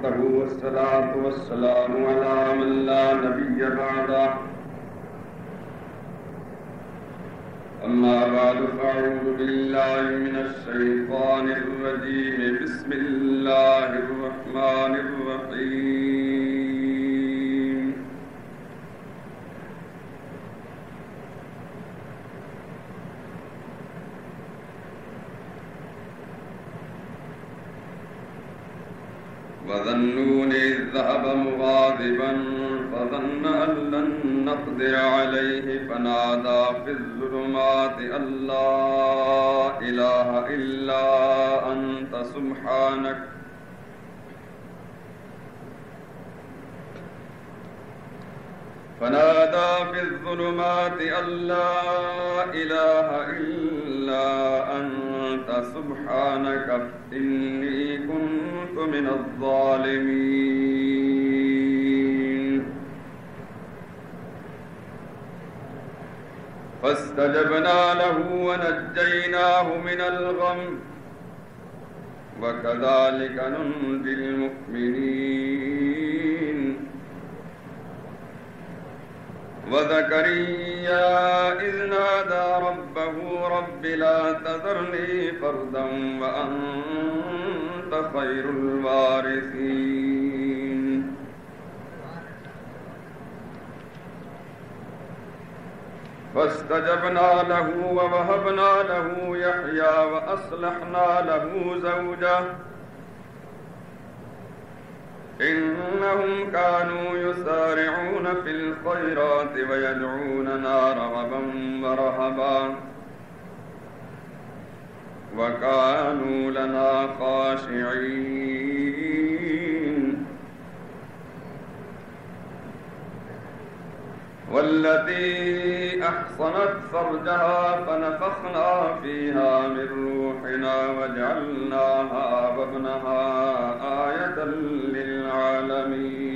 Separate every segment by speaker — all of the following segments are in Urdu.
Speaker 1: وحده والصلاة والسلام على من لا نبي بعده أما بعد فأعوذ بالله من الشيطان الرجيم بسم الله الرحمن الرحيم وذنون إذ ذهب مغاضبا فظن أن لن نقدر عليه فنادى في الظلمات أن لا إله إلا أنت سبحانك فنادى في الظلمات أن لا إله إلا أنت سبحانك إني كنت من الظالمين فاستجبنا له ونجيناه من الغم وكذلك ننجي المؤمنين وزكريا إذ نادى ربه رب لا تذرني فردا وأنت خير الوارثين فاستجبنا له ووهبنا له يحيى وأصلحنا له زوجه إنهم كانوا يسارعون في الخيرات ويدعوننا رغبا ورهبا وكانوا لنا خاشعين والتي أحصنت فرجها فنفخنا فيها من روحنا وجعلناها وابنها آية للعالمين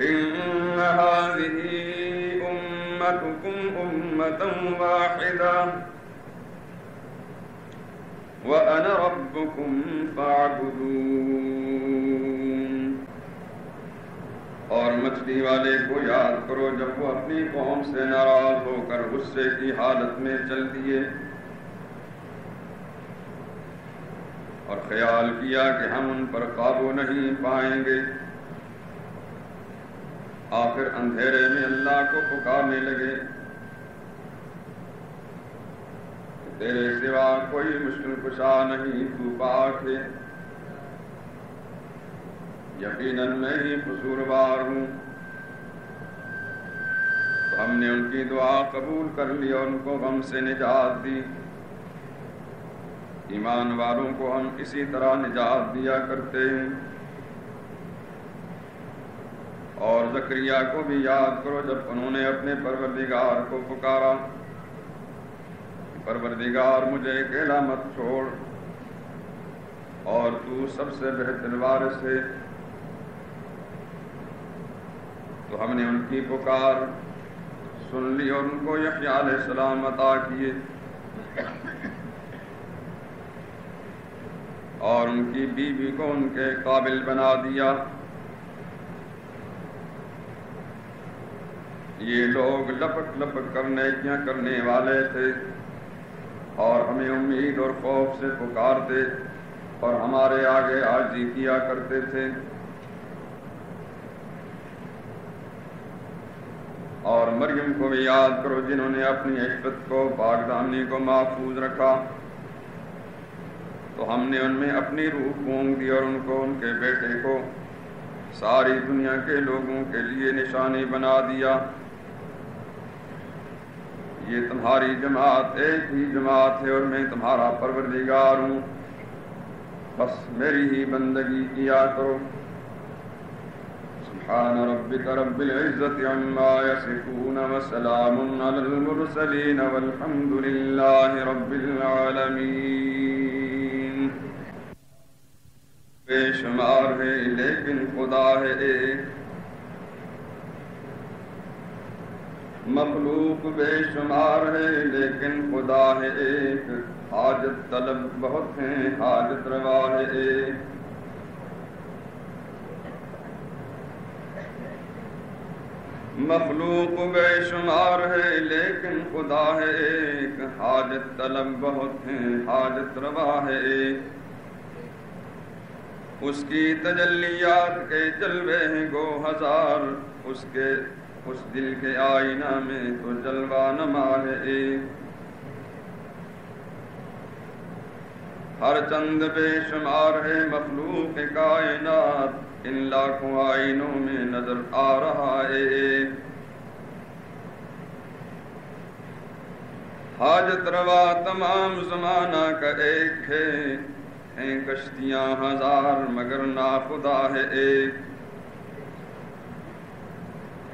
Speaker 1: إن هذه أمتكم أمة واحدة وأنا ربكم فاعبدون اور مچھلی والے کو یاد کرو جب وہ اپنی قوم سے ناراض ہو کر غصے کی حالت میں چل دیے اور خیال کیا کہ ہم ان پر قابو نہیں پائیں گے آخر اندھیرے میں اللہ کو پکارنے لگے تیرے سوا کوئی مشکل کشا نہیں تو پاک ہے یقیناً میں ہی قصوروار ہوں تو ہم نے ان کی دعا قبول کر لی اور ان کو غم سے نجات دی ایمان والوں کو ہم اسی طرح نجات دیا کرتے ہیں اور زکریا کو بھی یاد کرو جب انہوں نے اپنے پروردگار کو پکارا پروردگار مجھے اکیلا مت چھوڑ اور تو سب سے بہتر وارث ہے تو ہم نے ان کی پکار سن لی اور ان کو یحییٰ علیہ السلام عطا کیے اور ان کی بیوی کو ان کے قابل بنا دیا یہ لوگ لپک لپک کر نیکیاں کرنے والے تھے اور ہمیں امید اور خوف سے پکارتے اور ہمارے آگے عاجزی کیا کرتے تھے اور مریم کو بھی یاد کرو جنہوں نے اپنی عفت کو پاک دامنی کو محفوظ رکھا تو ہم نے ان میں اپنی روح پھونک دی اور ان کو ان کے بیٹے کو ساری دنیا کے لوگوں کے لیے نشانی بنا دیا یہ تمہاری جماعت ایک ہی جماعت ہے اور میں تمہارا پروردگار ہوں بس میری ہی بندگی کیا کرو سبحان ربك رب العزة عما يصفون وسلام على المرسلين والحمد لله رب العالمين بے شمار ہے لیکن خدا ہے ایک مخلوق بے شمار ہے لیکن خدا ہے ایک حاجت طلب بہت ہیں حاجت روا ہے ایک. مخلوق بے شمار ہے لیکن خدا ہے ایک. حاجت طلب بہت ہیں حاجت روا ہے ایک. اس کی تجلیات کے جلوے ہیں گو ہزار. اس دل کے آئینہ میں تو جلوہ نما ہے ایک. ہر چند بے شمار ہے مخلوق کائنات. ان لاکھوں آئینوں میں نظر آ رہا ہے ایک. حاجت روا تمام زمانہ کا ایک ہے. ہیں کشتیاں ہزار مگر ناخدا ہے ایک.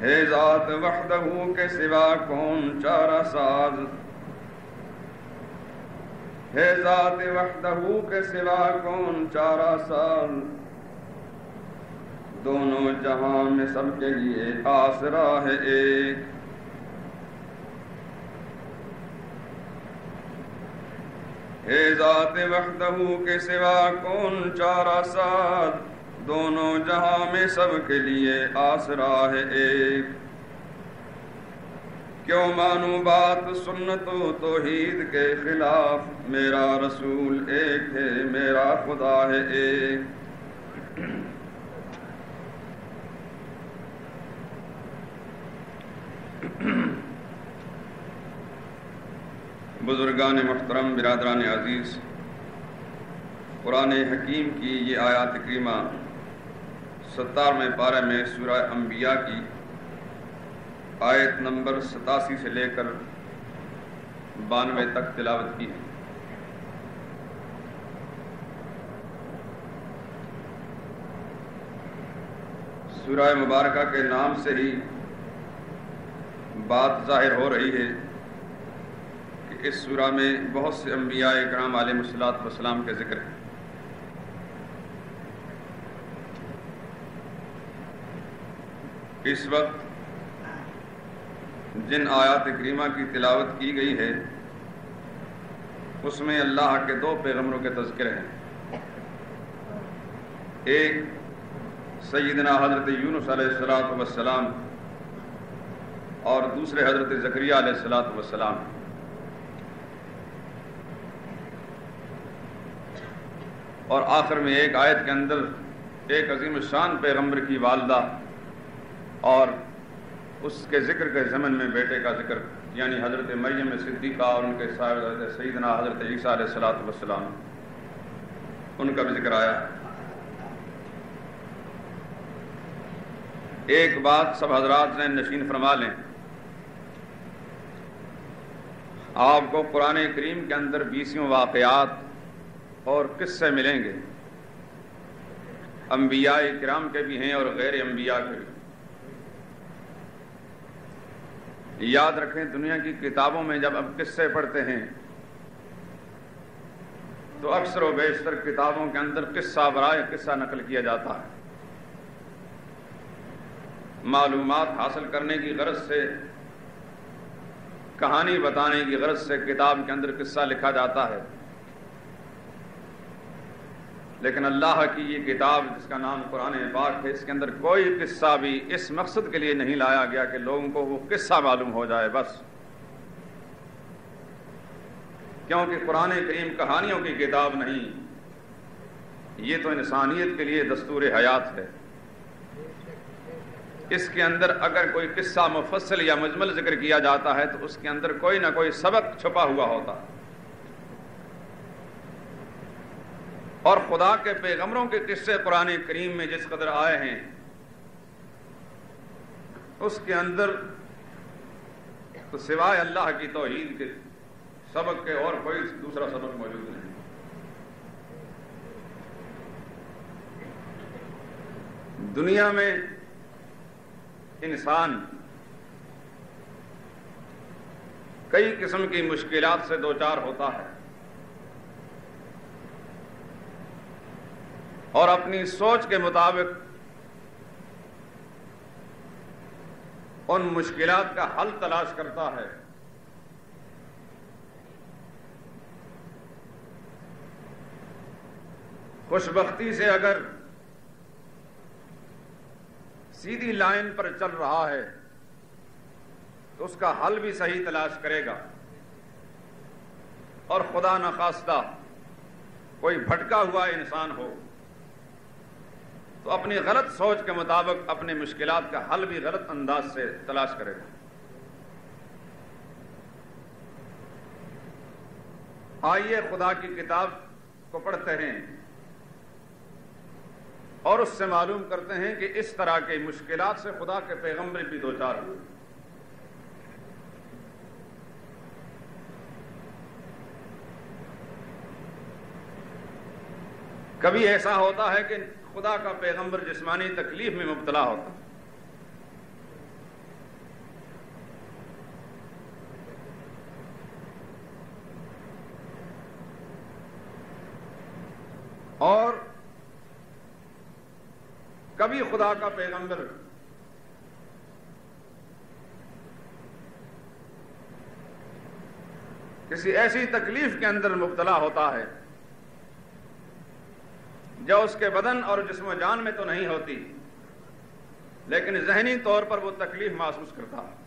Speaker 1: ہے ذات وحدہ کے سوا کون چارہ ساز. ہے ذات وحدہ کے سوا کون چارہ ساز. دونوں جہاں میں سب کے لیے آسرا ہے ایک. ہے ذات وحدہ کے سوا کون چارہ ساز. دونوں جہاں میں سب کے لیے آسرا ہے ایک. کیوں مانوں بات سنت و توحید کے خلاف. میرا رسول ایک ہے میرا خدا ہے ایک. بزرگان محترم، برادران عزیز، قرآن حکیم کی یہ آیات کریمہ 17ویں پارے میں سورہ انبیاء کی آیت نمبر 87 سے لے کر 92 تک تلاوت کی ہے. سورہ مبارکہ کے نام سے ہی بات ظاہر ہو رہی ہے کہ اس سورہ میں بہت سے انبیاء کرام علیہ الصلوۃ والسلام کے ذکر ہے. اس وقت جن آیات کریمہ کی تلاوت کی گئی ہے اس میں اللہ کے دو پیغمبروں کے تذکرے ہیں. ایک سیدنا حضرت یونس علیہ السلام اور دوسرے حضرت زکریہ علیہ السلام. اور آخر میں ایک آیت کے اندر ایک عظیم الشان پیغمبر کی والدہ اور اس کے ذکر کے ضمن میں بیٹے کا ذکر، یعنی حضرت مریم صدیقہ اور ان کے صاحب حضرت سیدنا حضرت عیسیٰ علیہ السلام، ان کا بھی ذکر آیا. ایک بات سب حضرات ذہن نشین فرما لیں، آپ کو قرآن کریم کے اندر 20 واقعات اور قصے ملیں گے. انبیاء کرام کے بھی ہیں اور غیر انبیاء کے بھی. یاد رکھیں، دنیا کی کتابوں میں جب اب قصے پڑھتے ہیں تو اکثر و بیشتر کتابوں کے اندر قصہ برائے قصہ نقل کیا جاتا ہے. معلومات حاصل کرنے کی غرض سے، کہانی بتانے کی غرض سے کتاب کے اندر قصہ لکھا جاتا ہے. لیکن اللہ کی یہ کتاب جس کا نام قرآن پاک ہے، اس کے اندر کوئی قصہ بھی اس مقصد کے لیے نہیں لایا گیا کہ لوگوں کو وہ قصہ معلوم ہو جائے بس. کیونکہ قرآن کریم کہانیوں کی کتاب نہیں، یہ تو انسانیت کے لیے دستور حیات ہے. اس کے اندر اگر کوئی قصہ مفصل یا مجمل ذکر کیا جاتا ہے تو اس کے اندر کوئی نہ کوئی سبق چھپا ہوا ہوتا ہے. اور خدا کے پیغمبروں کے قصے قرآن کریم میں جس قدر آئے ہیں اس کے اندر تو سوائے اللہ کی توحید کے سبق کے اور کوئی دوسرا سبق موجود نہیں. دنیا میں انسان کئی قسم کی مشکلات سے دوچار ہوتا ہے اور اپنی سوچ کے مطابق ان مشکلات کا حل تلاش کرتا ہے. خوش بختی سے اگر سیدھی لائن پر چل رہا ہے تو اس کا حل بھی صحیح تلاش کرے گا، اور خدا نخواستہ کوئی بھٹکا ہوا انسان ہو تو اپنی غلط سوچ کے مطابق اپنی مشکلات کا حل بھی غلط انداز سے تلاش کرے گا۔ آئیے خدا کی کتاب کو پڑھتے ہیں اور اس سے معلوم کرتے ہیں کہ اس طرح کی مشکلات سے خدا کے پیغمبر بھی دوچار ہوئے۔ کبھی ایسا ہوتا ہے کہ خدا کا پیغمبر جسمانی تکلیف میں مبتلا ہوتا ہے، اور کبھی خدا کا پیغمبر کسی ایسی تکلیف کے اندر مبتلا ہوتا ہے جو اس کے بدن اور جسم و جان میں تو نہیں ہوتی، لیکن ذہنی طور پر وہ تکلیف محسوس کرتا ہے۔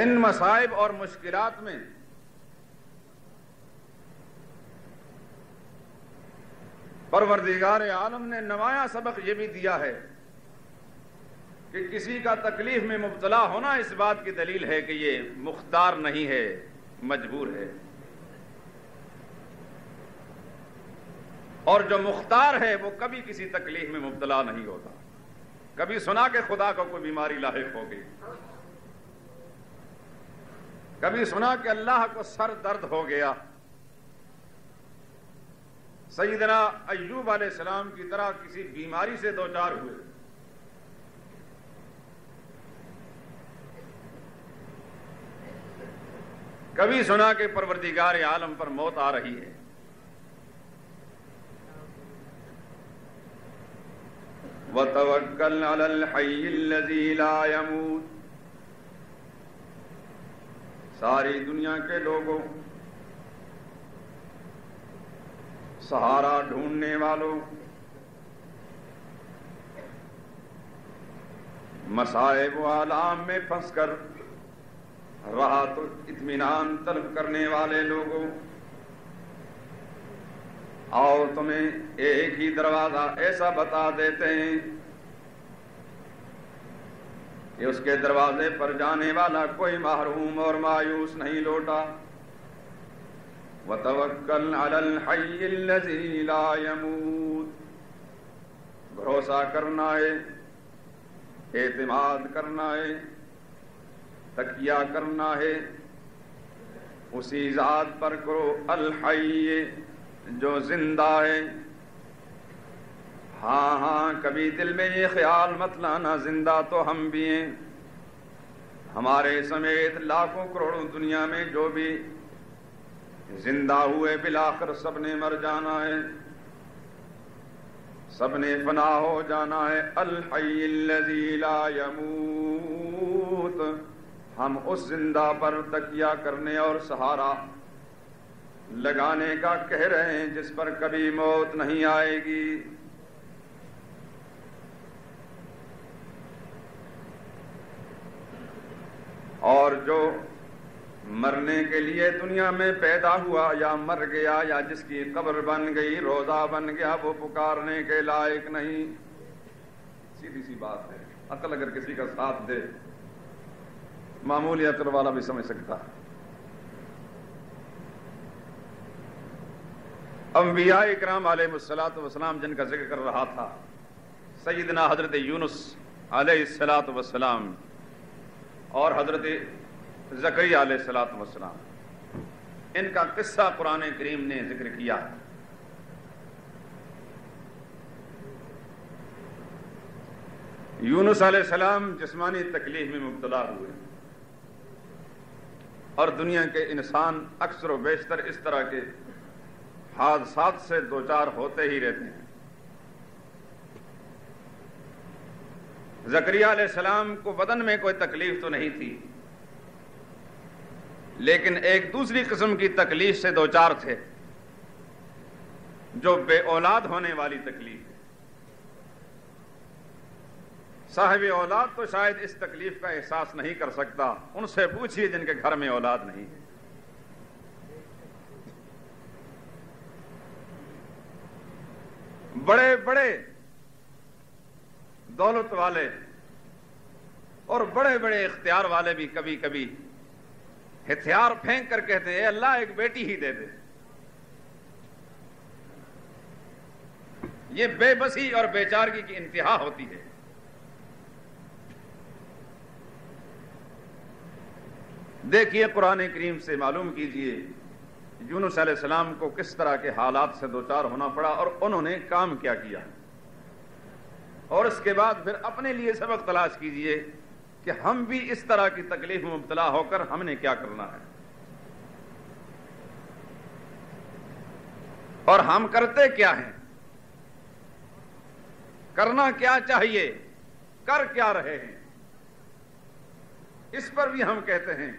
Speaker 1: ان مصائب اور مشکلات میں پروردگار عالم نے نمایاں سبق یہ بھی دیا ہے کہ کسی کا تکلیف میں مبتلا ہونا اس بات کی دلیل ہے کہ یہ مختار نہیں ہے، مجبور ہے، اور جو مختار ہے وہ کبھی کسی تکلیف میں مبتلا نہیں ہوتا۔ کبھی سنا کہ خدا کو کوئی بیماری لاحق ہو گئی، کبھی سنا کہ اللہ کو سر درد ہو گیا، سیدنا ایوب علیہ السلام کی طرح کسی بیماری سے دوچار ہوئے۔ کبھی سنا کہ پروردگار عالم پر موت آ رہی ہے۔ وَتَوَكَّلْ عَلَى الْحَيِّ الَّذِي لَا يَمُوتُ۔ ساری دنیا کے لوگوں، سہارا ڈھونڈنے والوں، مصائب و آلام میں پھنس کر راحت و اطمینان طلب کرنے والے لوگوں، آؤ تمہیں ایک ہی دروازہ ایسا بتا دیتے ہیں کہ اس کے دروازے پر جانے والا کوئی محروم اور مایوس نہیں لوٹا۔ وَتَوَكَّلْ عَلَى الْحَيِّ الَّذِي لَا يَمُوتُ۔ بھروسہ کرنا ہے، اعتماد کرنا ہے، تکیہ کرنا ہے اسی ذات پر کرو، الحی، جو زندہ ہے۔ ہاں ہاں، کبھی دل میں یہ خیال مت لانا زندہ تو ہم بھی ہیں، ہمارے سمیت لاکھوں کروڑوں دنیا میں جو بھی زندہ ہوئے بالآخر سب نے مر جانا ہے، سب نے فنا ہو جانا ہے۔ الحی الذی لا یموت، ہم اس زندہ پر تکیہ کرنے اور سہارا لگانے کا کہہ رہے ہیں جس پر کبھی موت نہیں آئے گی۔ اور جو مرنے کے لیے دنیا میں پیدا ہوا یا مر گیا یا جس کی قبر بن گئی، روزہ بن گیا، وہ پکارنے کے لائق نہیں۔ سیدھی سی بات ہے، عقل اگر کسی کا ساتھ دے معمولی عقل والا بھی سمجھ سکتا ہے۔ انبیاء اکرام علیہ الصلوۃ والسلام جن کا ذکر کر رہا تھا، سیدنا حضرت یونس علیہ الصلوۃ والسلام اور حضرت زکریا علیہ الصلوۃ والسلام، ان کا قصہ قرآن کریم نے ذکر کیا۔ یونس علیہ السلام جسمانی تکلیف میں مبتلا ہوئے، اور دنیا کے انسان اکثر و بیشتر اس طرح کے حادثات سے دوچار ہوتے ہی رہتے ہیں۔ زکریا علیہ السلام کو بدن میں کوئی تکلیف تو نہیں تھی، لیکن ایک دوسری قسم کی تکلیف سے دوچار تھے، جو بے اولاد ہونے والی تکلیف ہے۔ صاحب اولاد تو شاید اس تکلیف کا احساس نہیں کر سکتا، ان سے پوچھیے جن کے گھر میں اولاد نہیں ہے۔ بڑے بڑے دولت والے اور بڑے بڑے اختیار والے بھی کبھی کبھی ہتھیار پھینک کر کہتے ہیں اے اللہ ایک بیٹی ہی دے دے۔ یہ بے بسی اور بے چارگی کی انتہا ہوتی ہے۔ دیکھیے قرآن کریم سے معلوم کیجئے یونس علیہ السلام کو کس طرح کے حالات سے دوچار ہونا پڑا اور انہوں نے کام کیا کیا، اور اس کے بعد پھر اپنے لیے سبق تلاش کیجئے کہ ہم بھی اس طرح کی تکلیف میں مبتلا ہو کر ہم نے کیا کرنا ہے، اور ہم کرتے کیا ہیں، کرنا کیا چاہیے، کر کیا رہے ہیں۔ اس پر بھی ہم کہتے ہیں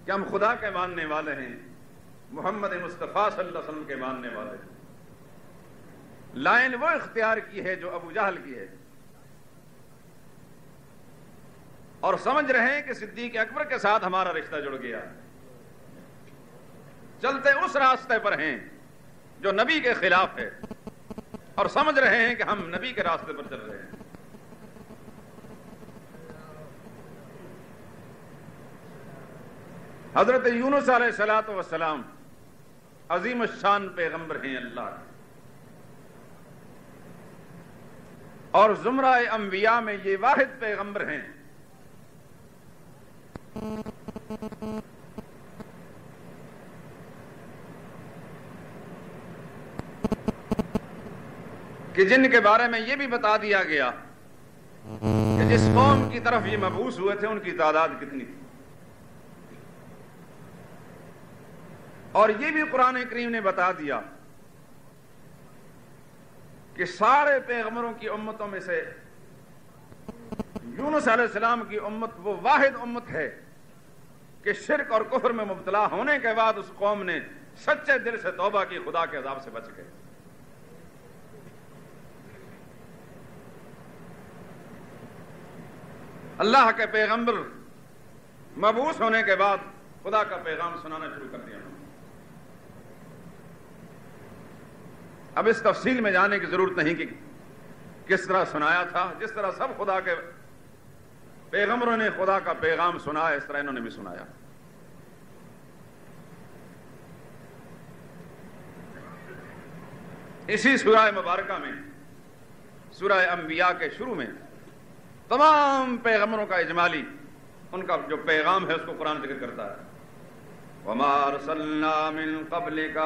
Speaker 1: کہ ہم خدا کے ماننے والے ہیں، محمد مصطفیٰ صلی اللہ علیہ وسلم کے ماننے والے ہیں۔ لائن وہ اختیار کی ہے جو ابو جہل کی ہے، اور سمجھ رہے ہیں کہ صدیق اکبر کے ساتھ ہمارا رشتہ جڑ گیا، چلتے اس راستے پر ہیں جو نبی کے خلاف ہے، اور سمجھ رہے ہیں کہ ہم نبی کے راستے پر چل رہے ہیں۔ حضرت یونس علیہ السلام عظیم الشان پیغمبر ہیں اللہ کے، اور زمرہ انبیاء میں یہ واحد پیغمبر ہیں کہ جن کے بارے میں یہ بھی بتا دیا گیا کہ جس قوم کی طرف یہ مبعوث ہوئے تھے ان کی تعداد کتنی تھی، اور یہ بھی قرآن کریم نے بتا دیا کہ سارے پیغمبروں کی امتوں میں سے یونس علیہ السلام کی امت وہ واحد امت ہے کہ شرک اور کفر میں مبتلا ہونے کے بعد اس قوم نے سچے دل سے توبہ کی، خدا کے عذاب سے بچ گئے۔ اللہ کے پیغمبر مبعوث ہونے کے بعد خدا کا پیغام سنانا شروع کر دیا۔ اب اس تفصیل میں جانے کی ضرورت نہیں کہ کس طرح سنایا تھا، جس طرح سب خدا کے پیغمبروں نے خدا کا پیغام سنایا اس طرح انہوں نے بھی سنایا۔ اسی سورہ مبارکہ میں، سورہ انبیاء کے شروع میں تمام پیغمبروں کا اجمالی ان کا جو پیغام ہے اس کو قرآن ذکر کرتا ہے۔ وَمَا أَرْسَلْنَا مِن قَبْلِكَ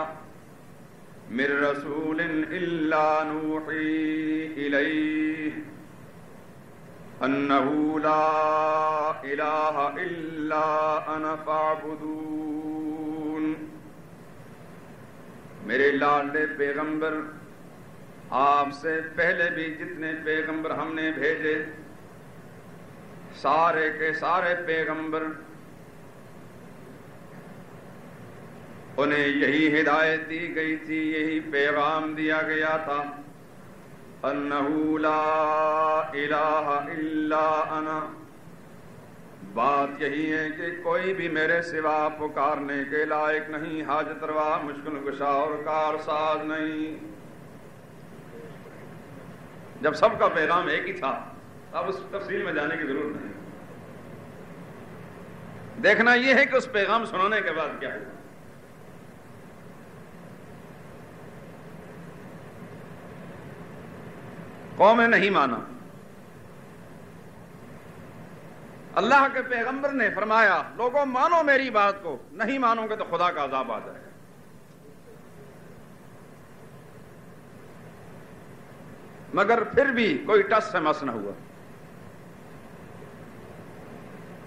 Speaker 1: مِن رَّسُولٍ إِلَّا نُوحِي إِلَيْهِ أَنَّهُ لَا إِلَٰهَ إِلَّا أَنَا فَاعْبُدُونِ۔ میرے لاڈلے پیغمبر، آپ سے پہلے بھی جتنے پیغمبر ہم نے بھیجے، سارے کے سارے پیغمبر انہیں یہی ہدایت دی گئی تھی، یہی پیغام دیا گیا تھا، انہ لا الہ الا انا، بات یہی ہے کہ کوئی بھی میرے سوا پکارنے کے لائق نہیں، حاجت روا، مشکل کشا اور کار ساز نہیں۔ جب سب کا پیغام ایک ہی تھا، اب اس تفصیل میں جانے کی ضرورت نہیں، دیکھنا یہ ہے کہ اس پیغام سنانے کے بعد کیا ہوا۔ قوم نے نہیں مانا، اللہ کے پیغمبر نے فرمایا لوگوں مانو میری بات کو، نہیں مانو گے تو خدا کا عذاب آ جائے گا۔ مگر پھر بھی کوئی ٹس سے مس نہ ہوا۔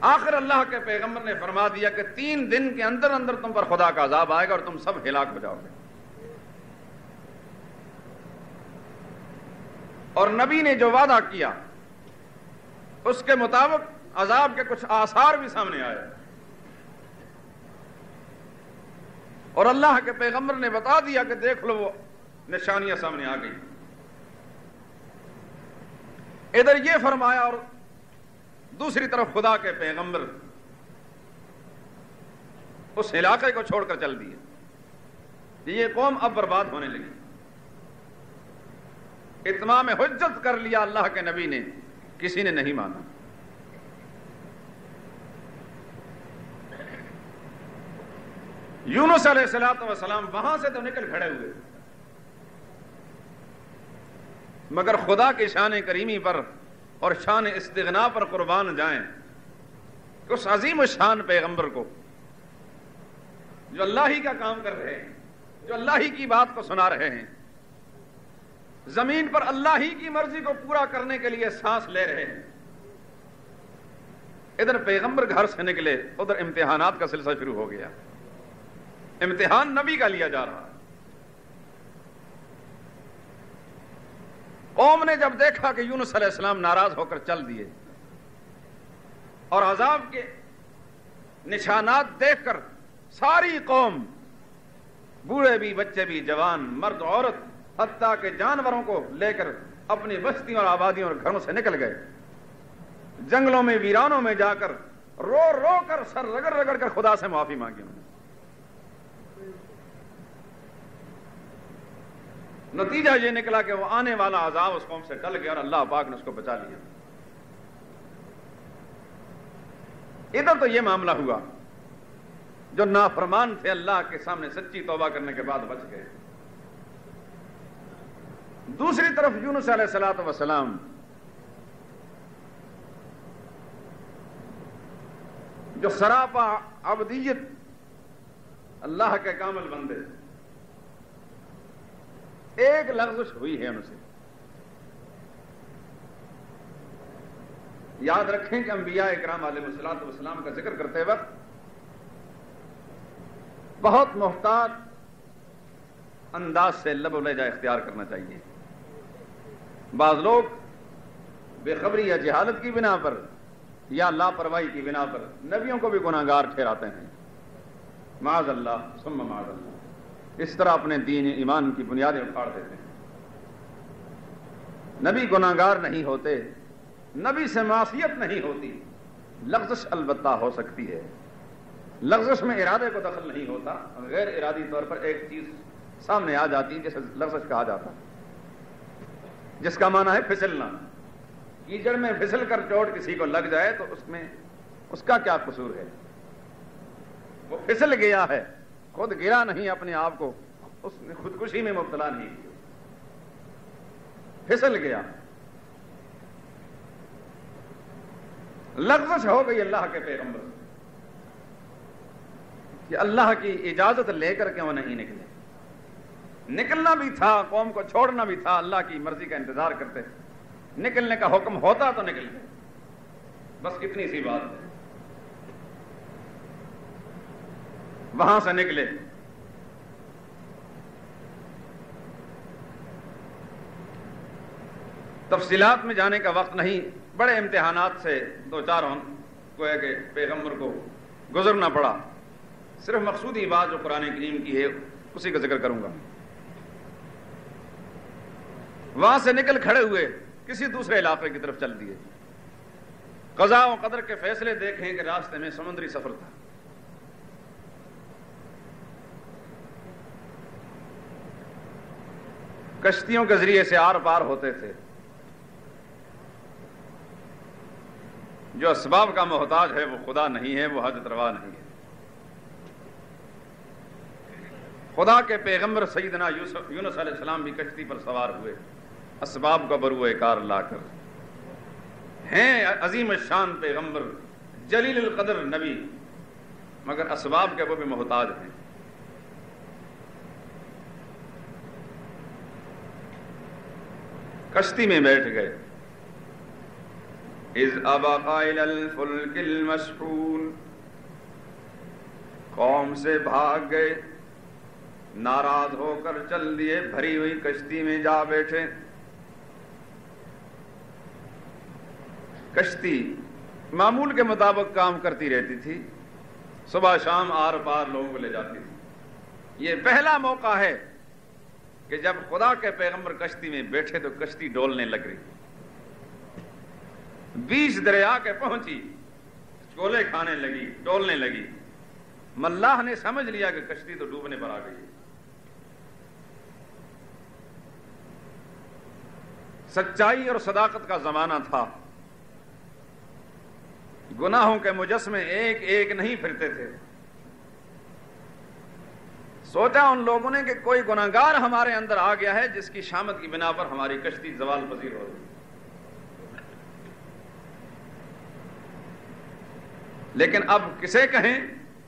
Speaker 1: آخر اللہ کے پیغمبر نے فرما دیا کہ 3 دن کے اندر اندر تم پر خدا کا عذاب آئے گا اور تم سب ہلاک ہو جاؤ گے۔ اور نبی نے جو وعدہ کیا اس کے مطابق عذاب کے کچھ آثار بھی سامنے آئے، اور اللہ کے پیغمبر نے بتا دیا کہ دیکھ لو وہ نشانیاں سامنے آ گئی۔ ادھر یہ فرمایا اور دوسری طرف خدا کے پیغمبر اس علاقے کو چھوڑ کر چل دیے۔ یہ قوم اب برباد ہونے لگی۔ اتمام حجت کر لیا اللہ کے نبی نے، کسی نے نہیں مانا۔ یونس علیہ السلام وہاں سے تو نکل کھڑے ہوئے، مگر خدا کی شان کریمی پر اور شان استغنا پر قربان جائیں کہ اس عظیم شان پیغمبر کو جو اللہ ہی کا کام کر رہے ہیں، جو اللہ ہی کی بات کو سنا رہے ہیں، زمین پر اللہ ہی کی مرضی کو پورا کرنے کے لیے سانس لے رہے ہیں، ادھر پیغمبر گھر سے نکلے، ادھر امتحانات کا سلسلہ شروع ہو گیا۔ امتحان نبی کا لیا جا رہا۔ قوم نے جب دیکھا کہ یونس علیہ السلام ناراض ہو کر چل دیے اور عذاب کے نشانات دیکھ کر ساری قوم، بوڑھے بھی، بچے بھی، جوان، مرد، عورت، حتیٰ کہ جانوروں کو لے کر اپنی بستیوں اور آبادیوں اور گھروں سے نکل گئے، جنگلوں میں، ویرانوں میں جا کر رو رو کر سر رگڑ رگڑ کر خدا سے معافی مانگی انہوں نے۔ نتیجہ یہ نکلا کہ وہ آنے والا عذاب اس قوم سے ٹل گیا اور اللہ پاک نے اس کو بچا لیا۔ ادھر تو یہ معاملہ ہوا، جو نافرمان تھے اللہ کے سامنے سچی توبہ کرنے کے بعد بچ گئے۔ دوسری طرف یونس علیہ السلام جو سراپا عبدیت اللہ کے کامل بندے، ایک لغزش ہوئی ہے ان سے۔ یاد رکھیں کہ انبیاء اکرام علیہ السلام کا ذکر کرتے وقت بہت محتاط انداز سے لب و لہجہ اختیار کرنا چاہیے۔ بعض لوگ بے خبری یا جہالت کی بنا پر یا لاپرواہی کی بنا پر نبیوں کو بھی گناہگار ٹھہراتے ہیں، معاذ اللہ ثم معاذ اللہ۔ اس طرح اپنے دین ایمان کی بنیادیں اکھاڑ دیتے ہیں۔ نبی گناہگار نہیں ہوتے، نبی سے معصیت نہیں ہوتی، لغزش البتہ ہو سکتی ہے۔ لغزش میں ارادے کو دخل نہیں ہوتا، غیر ارادی طور پر ایک چیز سامنے آ جاتی ہے جسے لغزش کہا جاتا ہے، جس کا معنی ہے پھسلنا۔ کیچڑ میں پھسل کر چوٹ کسی کو لگ جائے تو اس میں اس کا کیا قصور ہے؟ وہ پھسل گیا ہے، خود گرا نہیں اپنے آپ کو، اس نے خودکشی میں مبتلا نہیں، پھسل گیا، لغزش ہو گئی اللہ کے پیغمبر سے کہ اللہ کی اجازت لے کر کیوں نہیں نکلے؟ نکلنا بھی تھا، قوم کو چھوڑنا بھی تھا، اللہ کی مرضی کا انتظار کرتے، نکلنے کا حکم ہوتا تو نکل گئے، بس اتنی سی بات ہے۔ وہاں سے نکلے، تفصیلات میں جانے کا وقت نہیں، بڑے امتحانات سے دو چار کو ہے کہ پیغمبر کو گزرنا پڑا۔ صرف مقصودی بات جو قرآن کریم کی ہے اسی کا ذکر کروں گا۔ وہاں سے نکل کھڑے ہوئے، کسی دوسرے علاقے کی طرف چل دیے۔ قضاء و قدر کے فیصلے دیکھیں کہ راستے میں سمندری سفر تھا، کشتیوں کے ذریعے سے آر پار ہوتے تھے۔ جو اسباب کا محتاج ہے وہ خدا نہیں ہے، وہ حاجت روا نہیں ہے۔ خدا کے پیغمبر سیدنا یونس علیہ السلام بھی کشتی پر سوار ہوئے، اسباب کا بروئے کار لا کر۔ ہیں عظیم الشان پیغمبر، جلیل القدر نبی، مگر اسباب کے وہ بھی محتاج ہیں۔ کشتی میں بیٹھ گئے۔ اذ ابق الى الفلك المشحون، قوم سے بھاگ گئے، ناراض ہو کر چل دیے، بھری ہوئی کشتی میں جا بیٹھے۔ کشتی معمول کے مطابق کام کرتی رہتی تھی، صبح شام آر پار لوگوں کو لے جاتی تھی۔ یہ پہلا موقع ہے کہ جب خدا کے پیغمبر کشتی میں بیٹھے تو کشتی ڈولنے لگ رہی، بیچ دریا کے پہنچی، چولے کھانے لگی، ڈولنے لگی۔ ملاح نے سمجھ لیا کہ کشتی تو ڈوبنے پر آ گئی۔ سچائی اور صداقت کا زمانہ تھا، گناہوں کے مجسمے ایک ایک نہیں پھرتے تھے۔ سوچا ان لوگوں نے کہ کوئی گناہگار ہمارے اندر آ گیا ہے جس کی شامت کی بنا پر ہماری کشتی زوال پذیر ہو گئی۔ لیکن اب کسے کہیں،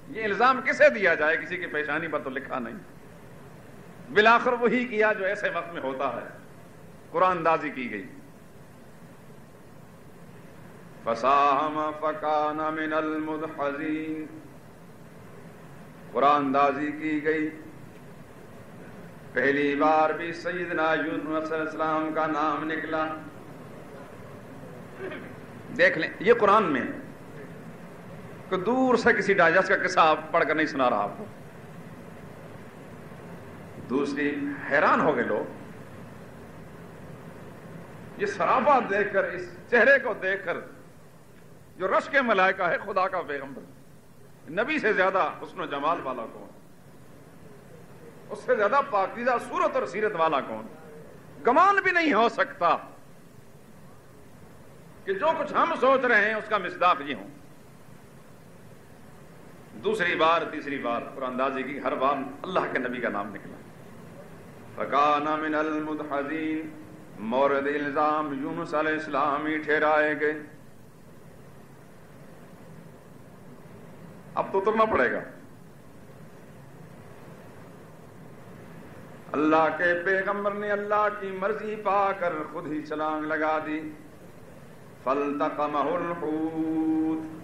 Speaker 1: یہ الزام کسے دیا جائے؟ کسی کی پیشانی پر تو لکھا نہیں۔ بالآخر وہی کیا جو ایسے وقت میں ہوتا ہے، قرآن اندازی کی گئی۔ فساہم فکان من المدحضین، قرآن اندازی کی گئی۔ پہلی بار بھی سیدنا یونس علیہ السلام کا نام نکلا۔ دیکھ لیں، یہ قرآن میں کہ دور سے کسی ڈائجسٹ کا قصہ پڑھ کر نہیں سنا رہا آپ کو۔ دوسری، حیران ہو گئے لوگ یہ سراپا دیکھ کر، اس چہرے کو دیکھ کر، جو رش کے ملائکہ ہے، خدا کا پیغمبر، نبی سے زیادہ حسن و جمال والا کون، اس سے زیادہ پاکیزہ صورت اور سیرت والا کون؟ گمان بھی نہیں ہو سکتا کہ جو کچھ ہم سوچ رہے ہیں اس کا مصداق یہ ہوں۔ دوسری بار، تیسری بار قرآن اندازی کی، ہر بار اللہ کے نبی کا نام نکلا۔ فَكَانَ مِنَ الْمُدْحَضِينَ، مورد الزام یونس علیہ السلام ہی ٹھہرائے گئے۔ اب تو اترنا پڑے گا۔ اللہ کے پیغمبر نے اللہ کی مرضی پا کر خود ہی چھلانگ لگا دی۔ فَالْتَقَمَهُ الْحُوتُ،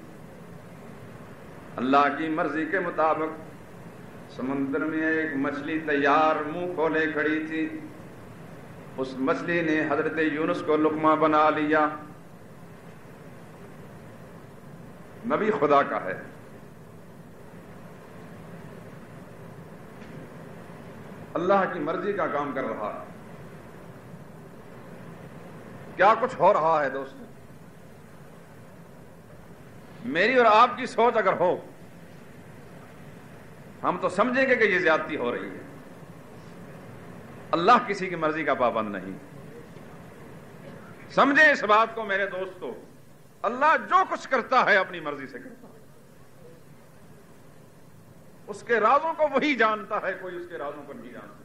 Speaker 1: اللہ کی مرضی کے مطابق سمندر میں ایک مچھلی تیار منہ کھولے کھڑی تھی، اس مچھلی نے حضرت یونس کو لقمہ بنا لیا۔ نبی خدا کا ہے، اللہ کی مرضی کا کام کر رہا ہے۔ کیا کچھ ہو رہا ہے دوستو؟ میری اور آپ کی سوچ اگر ہو، ہم تو سمجھیں گے کہ یہ زیادتی ہو رہی ہے۔ اللہ کسی کی مرضی کا پابند نہیں۔ سمجھیں اس بات کو میرے دوستو، اللہ جو کچھ کرتا ہے اپنی مرضی سے کرتا ہے۔ اس کے رازوں کو وہی جانتا ہے، کوئی اس کے رازوں کو نہیں جان سکتا۔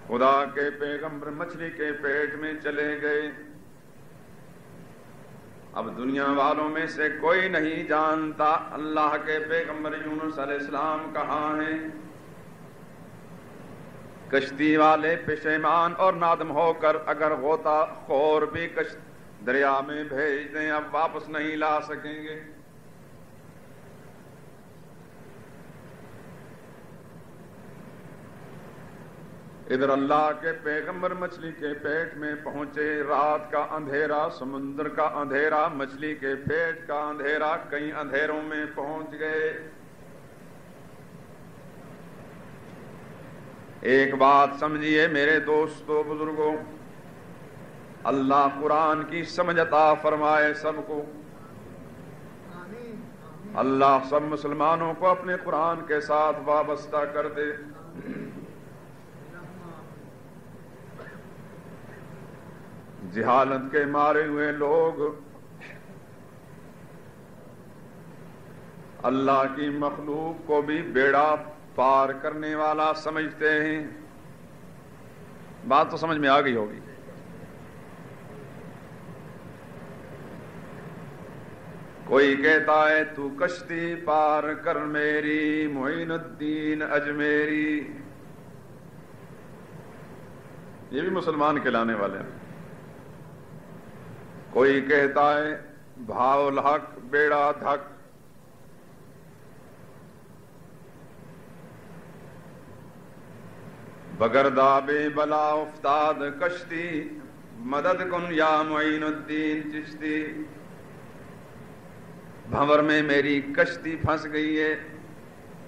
Speaker 1: خدا کے پیغمبر مچھلی کے پیٹ میں چلے گئے۔ اب دنیا والوں میں سے کوئی نہیں جانتا اللہ کے پیغمبر یونس علیہ السلام کہاں ہیں۔ کشتی والے پشیمان اور نادم ہو کر اگر غوطہ خور بھی دریا میں بھیج دیں، اب واپس نہیں لا سکیں گے۔ ادھر اللہ کے پیغمبر مچھلی کے پیٹ میں پہنچے، رات کا اندھیرا، سمندر کا اندھیرا، مچھلی کے پیٹ کا اندھیرا، کئی اندھیروں میں پہنچ گئے۔ ایک بات سمجھیے میرے دوستو بزرگوں، اللہ قرآن کی سمجھ عطا فرمائے سب کو۔ اللہ سب مسلمانوں کو اپنے قرآن کے ساتھ وابستہ کر دے۔ جہالت کے مارے ہوئے لوگ اللہ کی مخلوق کو بھی بیڑا پار کرنے والا سمجھتے ہیں۔ بات تو سمجھ میں آ گئی ہوگی۔ کوئی کہتا ہے تو کشتی پار کر میری معین الدین اجمیری، یہ بھی مسلمان کہلانے والے ہیں۔ کوئی کہتا ہے بھاؤ الحق بیڑا دھک، بگرداب بلا افتاد کشتی مدد کن یا معین الدین چشتی. بھنور میں میری کشتی پھنس گئی ہے،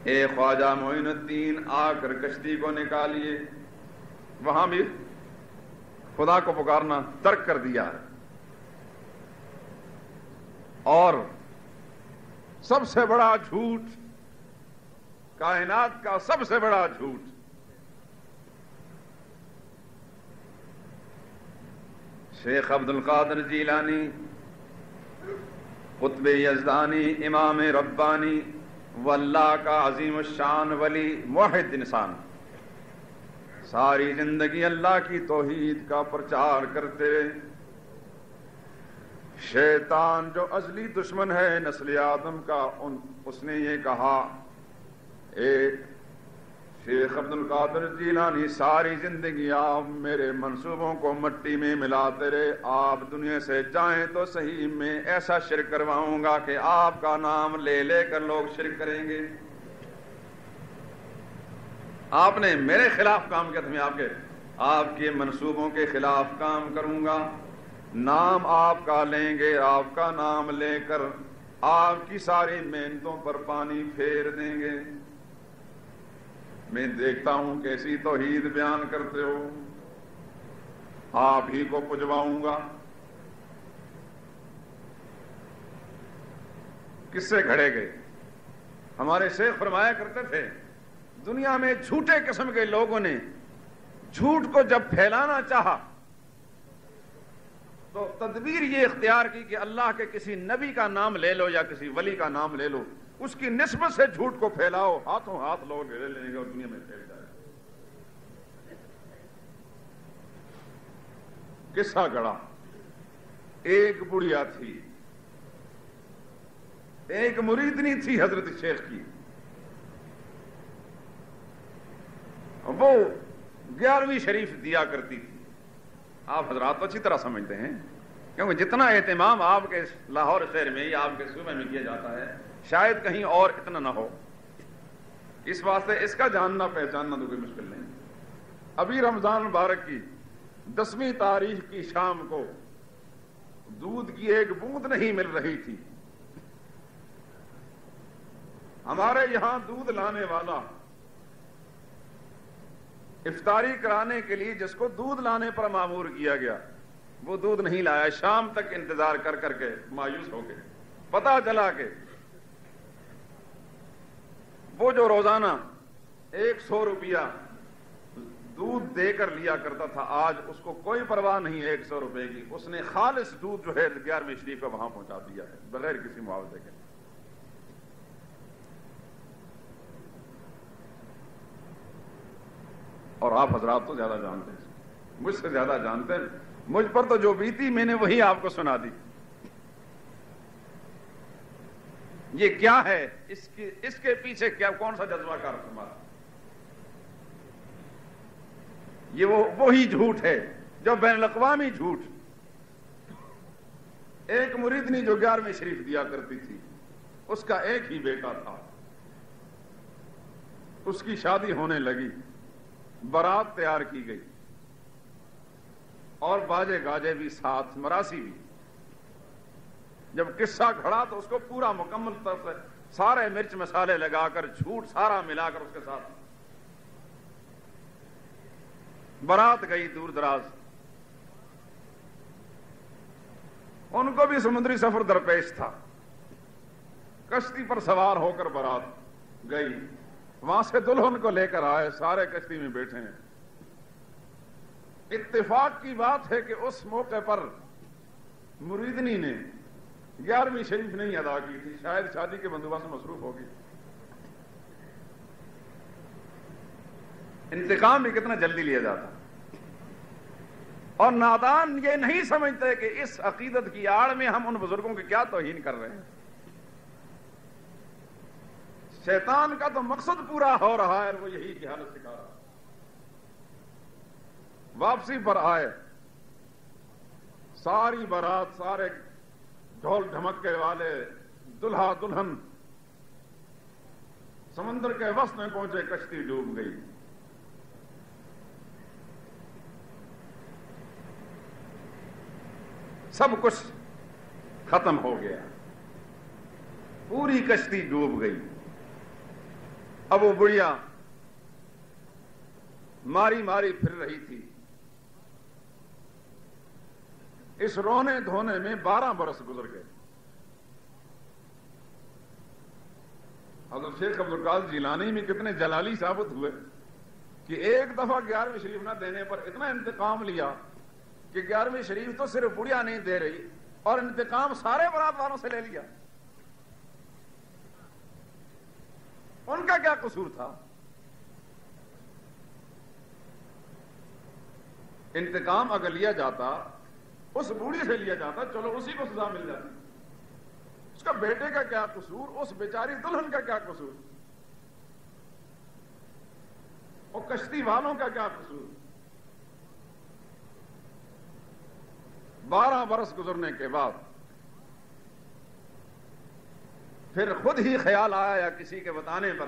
Speaker 1: اے خواجہ معین الدین آ کر کشتی کو نکالیے. وہاں بھی خدا کو پکارنا ترک کر دیا ہے. اور سب سے بڑا جھوٹ، کائنات کا سب سے بڑا جھوٹ، شیخ عبد القادر جیلانی قطب یزدانی امام ربانی واللہ کا عظیم الشان ولی موحد انسان ساری زندگی اللہ کی توحید کا پرچار کرتے رہے. شیطان جو ازلی دشمن ہے نسل آدم کا، اس نے یہ کہا اے شیخ عبد القادر جیلانی ساری زندگی آپ میرے منصوبوں کو مٹی میں ملاتے رہے، آپ دنیا سے جائیں تو صحیح میں ایسا شرک کرواؤں گا کہ آپ کا نام لے لے کر لوگ شرک کریں گے. آپ نے میرے خلاف کام کیا تو میں آپ کے منصوبوں کے خلاف کام کروں گا. نام آپ کا لیں گے، آپ کا نام لے کر آپ کی ساری محنتوں پر پانی پھیر دیں گے. میں دیکھتا ہوں کیسی توحید بیان کرتے ہو، آپ ہی کو پجواؤں گا. کس سے گھڑے گئے؟ ہمارے شیخ فرمایا کرتے تھے دنیا میں جھوٹے قسم کے لوگوں نے جھوٹ کو جب پھیلانا چاہا تو تدبیر یہ اختیار کی کہ اللہ کے کسی نبی کا نام لے لو یا کسی ولی کا نام لے لو، اس کی نسبت سے جھوٹ کو پھیلاؤ، ہاتھوں ہاتھ لوگ لے لیں گے اور دنیا میں پھیل جائے. قصہ گڑا. ایک بڑھیا تھی، ایک مریدنی تھی حضرت شیخ کی، وہ 11ویں شریف دیا کرتی تھی. آپ حضرات تو اچھی طرح سمجھتے ہیں کیونکہ جتنا اہتمام آپ کے لاہور شہر میں یا آپ کے صوبے میں کیا جاتا ہے شاید کہیں اور اتنا نہ ہو. اس واسطے اس کا جاننا پہچاننا تو کوئی مشکل نہیں. ابھی رمضان مبارک کی 10ویں تاریخ کی شام کو دودھ کی ایک بوند نہیں مل رہی تھی. ہمارے یہاں دودھ لانے والا افطاری کرانے کے لیے جس کو دودھ لانے پر مامور کیا گیا وہ دودھ نہیں لایا. شام تک انتظار کر کر کے مایوس ہو گئے. پتہ چلا کہ وہ جو روزانہ 100 روپیہ دودھ دے کر لیا کرتا تھا آج اس کو کوئی پرواہ نہیں 100 روپے کی. اس نے خالص دودھ جو ہے 11ویں شریف کو وہاں پہنچا دیا ہے بغیر کسی معاوضے کے. اور آپ حضرات تو زیادہ جانتے ہیں، مجھ سے زیادہ جانتے ہیں. مجھ پر تو جو بیتی میں نے وہی آپ کو سنا دی. یہ کیا ہے؟ اس کے پیچھے کیا کون سا جذبہ کار فرما؟ یہ وہی جھوٹ ہے جو بین الاقوامی جھوٹ. ایک مریدنی جو 11ویں شریف دیا کرتی تھی، اس کا ایک ہی بیٹا تھا. اس کی شادی ہونے لگی، بارات تیار کی گئی اور باجے گاجے بھی ساتھ، مراسی بھی. جب قصہ کھڑا تو اس کو پورا مکمل طور سے سارے مرچ مسالے لگا کر جھوٹ سارا ملا کر اس کے ساتھ بارات گئی دور دراز. ان کو بھی سمندری سفر درپیش تھا. کشتی پر سوار ہو کر بارات گئی، وہاں سے دلہن کو لے کر آئے، سارے کشتی میں بیٹھے ہیں. اتفاق کی بات ہے کہ اس موقع پر مریدنی نے 11ویں شریف نہیں ادا کی تھی، شاید شادی کے بندوبست میں مصروف ہوگی. انتقام بھی کتنا جلدی لیا جاتا. اور نادان یہ نہیں سمجھتے کہ اس عقیدت کی آڑ میں ہم ان بزرگوں کی کیا توہین کر رہے ہیں. شیطان کا تو مقصد پورا ہو رہا ہے، وہ یہی کی حالت سکھا رہا ہے. واپسی پر آئے، ساری بارات، سارے ڈھول ڈھمکے والے، دلہا دلہن سمندر کے وسط میں پہنچے، کشتی ڈوب گئی. سب کچھ ختم ہو گیا، پوری کشتی ڈوب گئی۔ اب وہ بڑھیا ماری ماری پھر رہی تھی۔ اس رونے دھونے میں 12 برس گزر گئے۔ حضرت شیخ عبد القادر جیلانی میں کتنے جلالی ثابت ہوئے کہ ایک دفعہ 11ویں شریف نہ دینے پر اتنا انتقام لیا کہ 11ویں شریف تو صرف بڑھیا نہیں دے رہی اور انتقام سارے برات والوں سے لے لیا۔ ان کا کیا قصور تھا؟ انتقام اگر لیا جاتا اس بوڑھی سے لیا جاتا، چلو اسی کو سزا مل جاتی۔ اس کا بیٹے کا کیا قصور؟ اس بیچاری دلہن کا کیا قصور؟ اور کشتی والوں کا کیا قصور؟ 12 برس گزرنے کے بعد پھر خود ہی خیال آیا یا کسی کے بتانے پر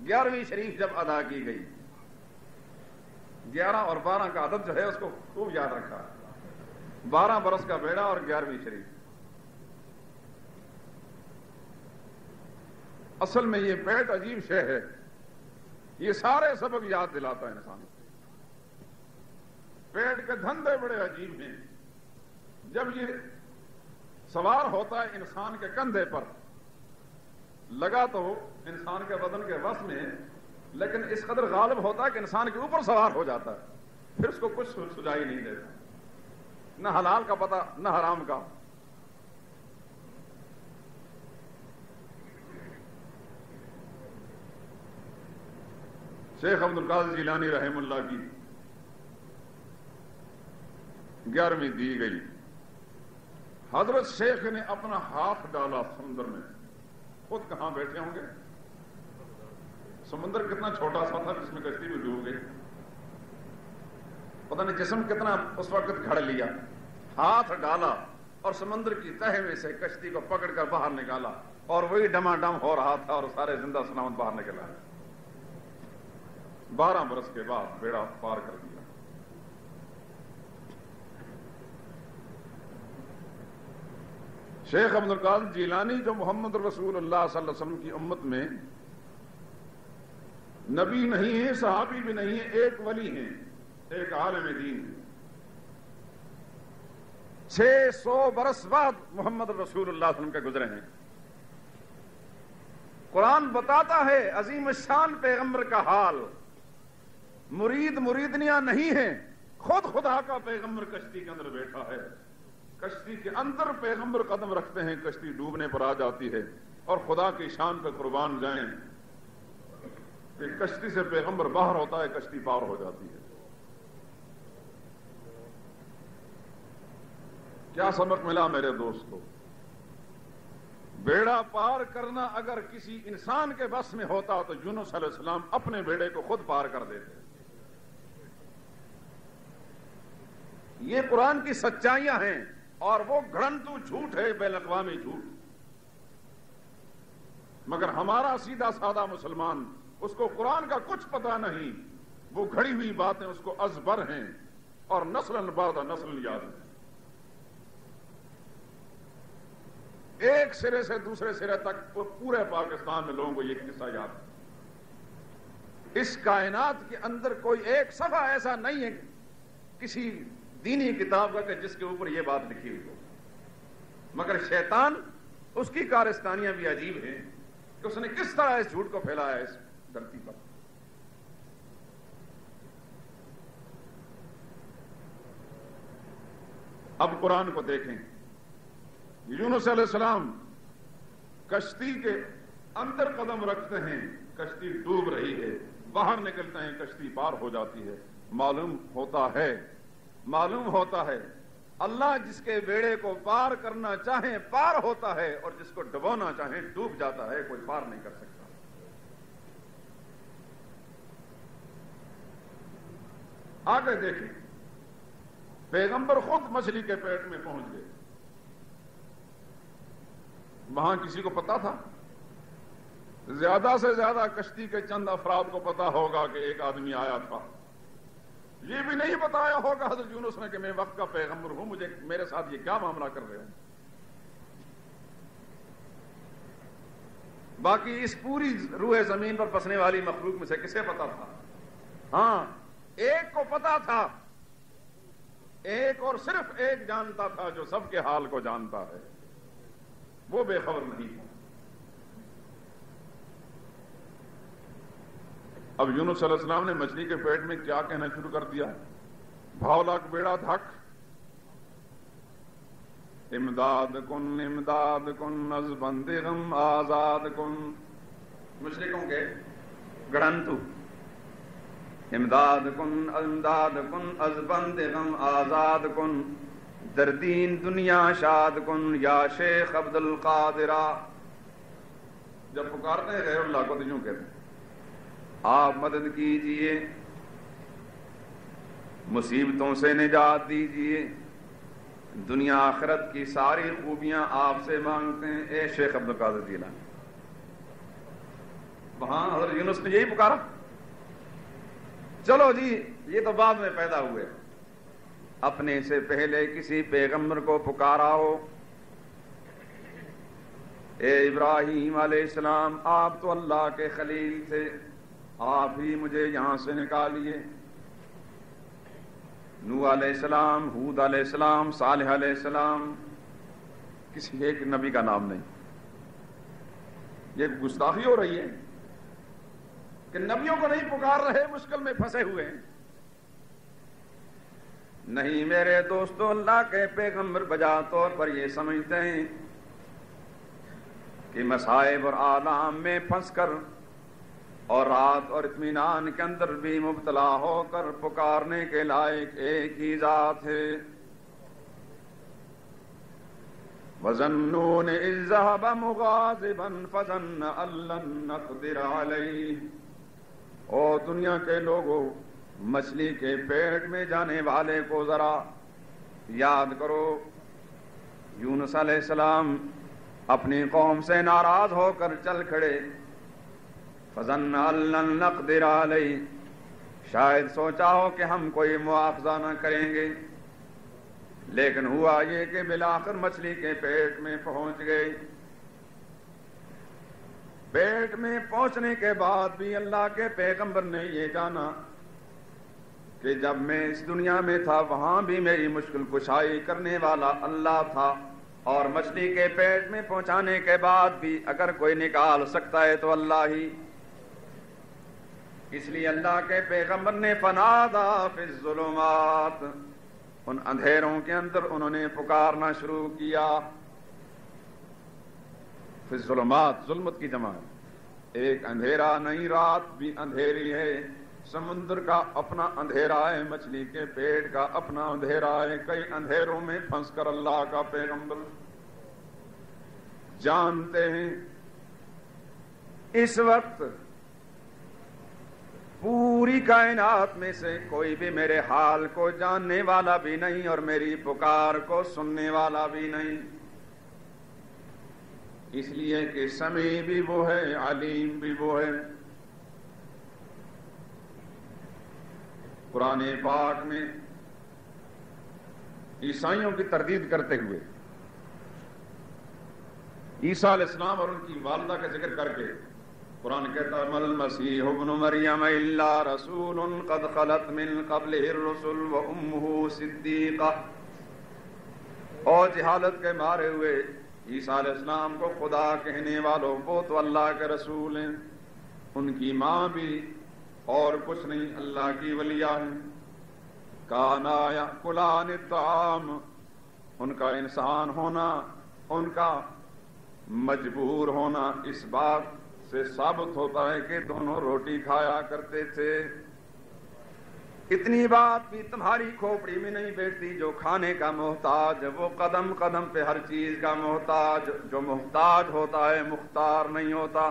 Speaker 1: 11ویں شریف جب ادا کی گئی، 11 اور 12 کا عدد جو ہے اس کو خوب یاد رکھا، 12 برس کا بیڑا اور 11ویں شریف۔ اصل میں یہ پیٹ عجیب شے ہے، یہ سارے سبق یاد دلاتا ہے انسان کو۔ پیٹ کے دھندے بڑے عجیب ہیں۔ جب یہ سوار ہوتا ہے انسان کے کندھے پر، لگا تو انسان کے بدن کے وس میں، لیکن اس قدر غالب ہوتا ہے کہ انسان کے اوپر سوار ہو جاتا ہے، پھر اس کو کچھ سجائی نہیں دیتا، نہ حلال کا پتہ نہ حرام کا۔ شیخ عبد القادر جیلانی رحم اللہ کی 11ویں دی گئی۔ حضرت شیخ نے اپنا ہاتھ ڈالا سمندر میں، خود کہاں بیٹھے ہوں گے؟ سمندر کتنا چھوٹا سا تھا جس میں کشتی بھی ڈوب گئی، پتہ نہیں جسم کتنا اس وقت گھڑ لیا۔ ہاتھ ڈالا اور سمندر کی تہہ میں سے کشتی کو پکڑ کر باہر نکالا، اور وہی ڈما ڈم ہو رہا تھا اور سارے زندہ سلامت باہر نکلا۔ 12 برس کے بعد بیڑا پار کر دیا۔ شیخ عبد القادر جیلانی جو محمد رسول اللہ صلی اللہ علیہ وسلم کی امت میں نبی نہیں ہیں، صحابی بھی نہیں ہیں، ایک ولی ہیں، ایک عالم دین ہیں۔ 600 برس بعد محمد رسول اللہ صلی اللہ علیہ وسلم کے گزرے ہیں۔ قرآن بتاتا ہے عظیم الشان پیغمبر کا حال، مرید مریدنیاں نہیں ہیں، خود خدا کا پیغمبر کشتی کے اندر بیٹھا ہے، کشتی کے اندر پیغمبر قدم رکھتے ہیں، کشتی ڈوبنے پر آ جاتی ہے، اور خدا کی شان پہ قربان جائیں کہ کشتی سے پیغمبر باہر ہوتا ہے، کشتی پار ہو جاتی ہے۔ کیا سبق ملا میرے دوستو؟ بیڑا پار کرنا اگر کسی انسان کے بس میں ہوتا تو یونس علیہ السلام اپنے بیڑے کو خود پار کر دیتے۔ یہ قرآن کی سچائیاں ہیں، اور وہ گھڑنتو جھوٹ ہے، بین الاقوامی جھوٹ۔ مگر ہمارا سیدھا سادہ مسلمان، اس کو قرآن کا کچھ پتہ نہیں، وہ گھڑی ہوئی باتیں اس کو ازبر ہیں اور نسل بعد نسل یاد ہیں۔ ایک سرے سے دوسرے سرے تک پورے پاکستان میں لوگوں کو یہ قصہ یاد ہے۔ اس کائنات کے اندر کوئی ایک صفحہ ایسا نہیں ہے کسی دینی کتاب کا کہ جس کے اوپر یہ بات لکھی ہوئی ہو، مگر شیطان اس کی کارستانیاں بھی عجیب ہیں کہ اس نے کس طرح اس جھوٹ کو پھیلایا اس دھرتی پر۔ اب قرآن کو دیکھیں، یونس علیہ السلام کشتی کے اندر قدم رکھتے ہیں، کشتی ڈوب رہی ہے، باہر نکلتے ہیں، کشتی پار ہو جاتی ہے۔ معلوم ہوتا ہے اللہ جس کے بیڑے کو پار کرنا چاہیں پار ہوتا ہے، اور جس کو ڈبونا چاہیں ڈوب جاتا ہے، کوئی پار نہیں کر سکتا۔ آگے دیکھیں، پیغمبر خود مچھلی کے پیٹ میں پہنچ گئے۔ وہاں کسی کو پتا تھا؟ زیادہ سے زیادہ کشتی کے چند افراد کو پتا ہوگا کہ ایک آدمی آیا تھا۔
Speaker 2: یہ بھی نہیں بتایا ہوگا حضرت یونس نے کہ میں وقت کا پیغمبر ہوں، مجھے میرے ساتھ یہ کیا معاملہ کر رہے ہیں. باقی اس پوری روح زمین پر بسنے والی مخلوق میں سے کسے پتا تھا؟ ہاں، ایک کو پتا تھا، ایک اور صرف ایک جانتا تھا جو سب کے حال کو جانتا ہے، وہ بے خبر نہیں تھا. اب یونس صلی اللہ علیہ وسلم نے مچھلی کے پیٹ میں کیا کہنا شروع کر دیا؟ بھاولاک بیڑا دھک، امداد کن از بند غم آزاد کن. مشرکوں کے گڑھنتو امداد کن از بند غم آزاد کن، در دین دنیا شاد کن یا شیخ عبد القادرہ. جب پکارتے ہیں غیر اللہ کو تو یوں کہتے ہیں آپ مدد کیجئے، مصیبتوں سے نجات دیجئے، دنیا آخرت کی ساری خوبیاں آپ سے مانگتے ہیں اے شیخ عبد القادر جیلانی. وہاں حضرت یونس نے یہی پکارا. چلو جی، یہ تو بعد میں پیدا ہوئے، اپنے سے پہلے کسی پیغمبر کو پکارا ہو. اے ابراہیم علیہ السلام، آپ تو اللہ کے خلیل تھے، آپ ہی مجھے یہاں سے نکالیے. نوح علیہ السلام، ہود علیہ السلام، صالح علیہ السلام، کسی ایک نبی کا نام نہیں. یہ گستاخی ہو رہی ہے کہ نبیوں کو نہیں پکار رہے، مشکل میں پھنسے ہوئے ہیں. نہیں میرے دوستو، اللہ کے پیغمبر بجا طور پر یہ سمجھتے ہیں کہ مصائب اور آلام میں پھنس کر اور رات اور اطمینان کے اندر بھی مبتلا ہو کر پکارنے کے لائق ایک ہی ذات ہے. وَظَنُّونِ إِذْ ذَهَبَ مُغَاضِبًا فَظَنَّ أَن لَّن نَّقْدِرَ عَلَيْهِ. او دنیا کے لوگوں، مچھلی کے پیٹ میں جانے والے کو ذرا یاد کرو. یونس علیہ السلام اپنی قوم سے ناراض ہو کر چل کھڑے. فَظَنَّ أَن لَّن نَّقْدِرَ عَلَيْهِ، شاید سوچا ہو کہ ہم کوئی مواخذہ نہ کریں گے، لیکن ہوا یہ کہ بالآخر مچھلی کے پیٹ میں پہنچ گئے. پیٹ میں پہنچنے کے بعد بھی اللہ کے پیغمبر نے یہ جانا کہ جب میں اس دنیا میں تھا وہاں بھی میری مشکل کشائی کرنے والا اللہ تھا، اور مچھلی کے پیٹ میں پہنچانے کے بعد بھی اگر کوئی نکال سکتا ہے تو اللہ ہی. اس لیے اللہ کے پیغمبر نے فنادا فی الظلمات، ان اندھیروں کے اندر انہوں نے پکارنا شروع کیا. فی الظلمات، ظلمت کی جمع ہے. ایک اندھیرا نہیں، رات بھی اندھیری ہے، سمندر کا اپنا اندھیرا ہے، مچھلی کے پیٹ کا اپنا اندھیرا ہے. کئی اندھیروں میں پھنس کر اللہ کا پیغمبر جانتے ہیں اس وقت پوری کائنات میں سے کوئی بھی میرے حال کو جاننے والا بھی نہیں اور میری پکار کو سننے والا بھی نہیں. اس لیے کہ سمیع بھی وہ ہے، علیم بھی وہ ہے. قرآن پاک میں عیسائیوں کی تردید کرتے ہوئے عیسیٰ علیہ السلام اور ان کی والدہ کا ذکر کر کے قرآن کہتا ہے مَا الْمَسِيحُ ابْنُ مَرْيَمَ إِلَّا رَسُولٌ قَدْ خَلَتْ مِن قَبْلِهِ الرُّسُلُ وَأُمُّهُ صِدِّيقَةٌ. اور جہالت کے مارے ہوئے عیسیٰ علیہ السلام کو خدا کہنے والوں، وہ تو اللہ کے رسول ہیں، ان کی ماں بھی اور کچھ نہیں، اللہ کی ولیہ ہیں. کانا یأکلان الطعام، ان کا انسان ہونا، ان کا مجبور ہونا اس بات سے ثابت ہوتا ہے کہ دونوں روٹی کھایا کرتے تھے. اتنی بات بھی تمہاری کھوپڑی میں نہیں بیٹھتی. جو کھانے کا محتاج وہ قدم قدم پہ ہر چیز کا محتاج، جو محتاج ہوتا ہے مختار نہیں ہوتا.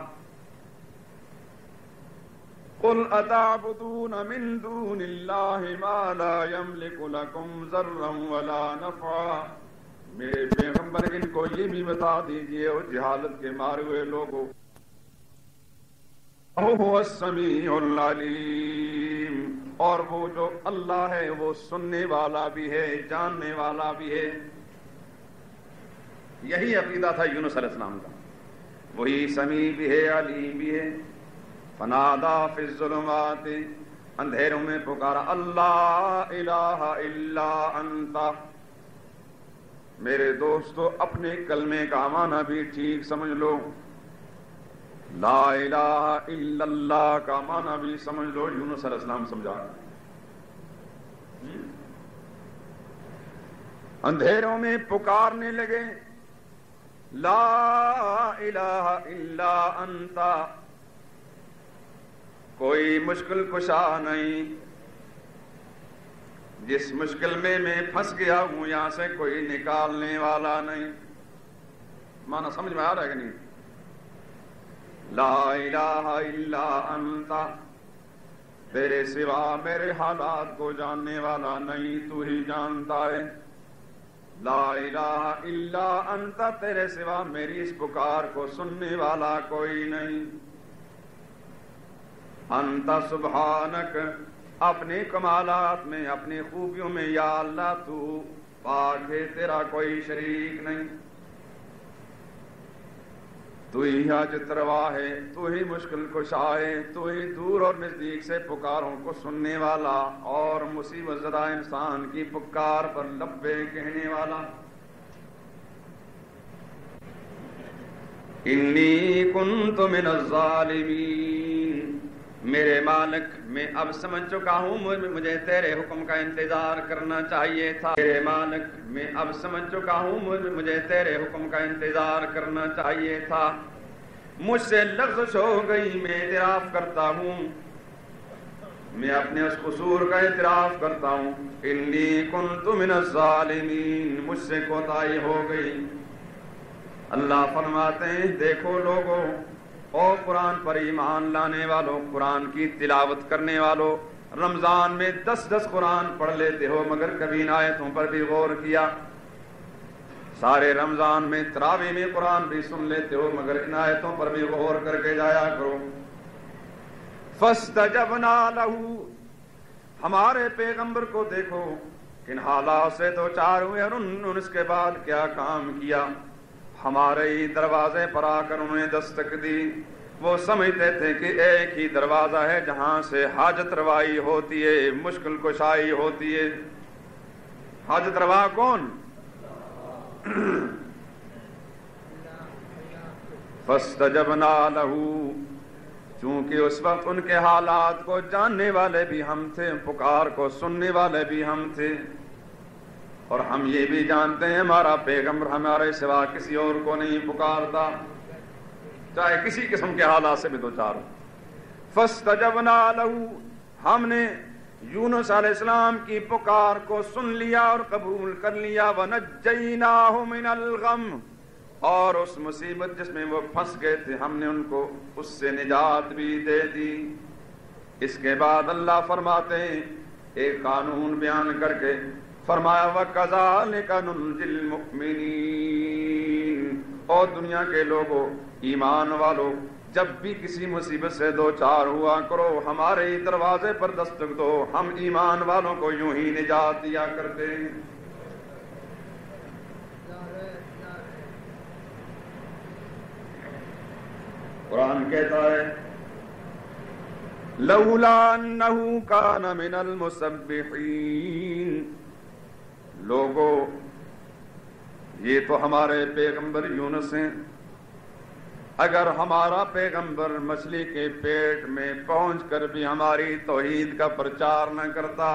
Speaker 2: قل اتعبدون من دون اللہ ما لا یملک لکم ضرا ولا نفعا. میرے پیغمبر ان کو یہ بھی بتا دیجئے اور جہالت کے مارے ہوئے لوگوں، هو السمیع العلیم، اور وہ جو اللہ ہے وہ سننے والا بھی ہے، جاننے والا بھی ہے۔
Speaker 1: یہی عقیدہ تھا یونس علیہ السلام کا، وہی سمیع بھی ہے، علیم بھی ہے۔ فنادا فی الظلمات، اندھیروں میں پکارا، اللہ الہ الا انت۔ میرے دوستو اپنے کلمے کا معنی بھی ٹھیک سمجھ لو، لا الہ الا اللہ کا معنی بھی سمجھ لو۔ یونس علیہ السلام سمجھا، اندھیروں میں پکارنے لگے، لا الہ الا انت، کوئی مشکل کشا نہیں، جس مشکل میں پھنس گیا ہوں یہاں سے کوئی نکالنے والا نہیں۔ معنی سمجھ میں آ رہا ہے کہ نہیں؟ لا الہ الا انت، تیرے سوا میرے حالات کو جاننے والا نہیں، تو ہی جانتا ہے۔ لا الہ الا انت، تیرے سوا میری اس پکار کو سننے والا کوئی نہیں۔ انت سبحانک، اپنے کمالات میں، اپنی خوبیوں میں یا اللہ تو پاک ہے، تیرا کوئی شریک نہیں۔ تو ہی حاجت روا ہے، تو ہی مشکل کشا ہے، تو ہی دور اور نزدیک سے پکاروں کو سننے والا اور مصیبت زدہ انسان کی پکار پر لبے کہنے والا۔ انی کنت من الظالمین، میرے مالک میں اب سمجھ چکا ہوں مجھے تیرے حکم کا انتظار کرنا چاہیے تھا۔ میرے مالک میں اب سمجھ چکا ہوں مجھے تیرے حکم کا انتظار کرنا چاہیے تھا۔ مجھ سے لغزش ہو گئی، میں اعتراف کرتا ہوں، میں اپنے اس قصور کا اعتراف کرتا ہوں۔ انی کنت من الظالمین، مجھ سے کوتاہی ہو گئی۔ اللہ فرماتے ہیں دیکھو لوگوں، اور قرآن پر ایمان لانے والوں، قرآن کی تلاوت کرنے والوں، رمضان میں 10 قرآن پڑھ لیتے ہو مگر کبھی ان آیتوں پر بھی غور کیا؟ سارے رمضان میں تراویح میں قرآن بھی سن لیتے ہو مگر ان آیتوں پر بھی غور کر کے جایا کرو۔ فاستجبنا لہ، ہمارے پیغمبر کو دیکھو کن حالات سے دو چار ہوئے اور انہوں نے اس کے بعد کیا کام کیا۔ ہمارے ہی دروازے پر آ کر انہوں نے دستک دی۔ وہ سمجھتے تھے کہ ایک ہی دروازہ ہے جہاں سے حاجت روائی ہوتی ہے، مشکل کشائی ہوتی ہے۔ حاجت روا کون؟ فاستجبنا لہ، چونکہ اس وقت ان کے حالات کو جاننے والے بھی ہم تھے، پکار کو سننے والے بھی ہم تھے، اور ہم یہ بھی جانتے ہیں ہمارا پیغمبر ہمارے سوا کسی اور کو نہیں پکارتا، چاہے کسی قسم کے حالات سے بھی دو چار ہو۔ فاستجبنا لہ، ہم نے یونس علیہ السلام کی پکار کو سن لیا اور قبول کر لیا۔ ونجیناہ من الغم، اور اس مصیبت جس میں وہ پھنس گئے تھے ہم نے ان کو اس سے نجات بھی دے دی۔ اس کے بعد اللہ فرماتے ہیں ایک قانون بیان کر کے فرمایا وَكَذَلِكَ نُنْجِي الْمُؤْمِنِينَ، اور دنیا کے لوگوں، ایمان والو، جب بھی کسی مصیبت سے دو چار ہوا کرو ہمارے ہی دروازے پر دستک دو، ہم ایمان والوں کو یوں ہی نجات دیا کرتے ہیں۔ قرآن کہتا ہے لولا انہ کان من المسبحین، لوگوں یہ تو ہمارے پیغمبر یونس ہیں، اگر ہمارا پیغمبر مچھلی کے پیٹ میں پہنچ کر بھی ہماری توحید کا پرچار نہ کرتا۔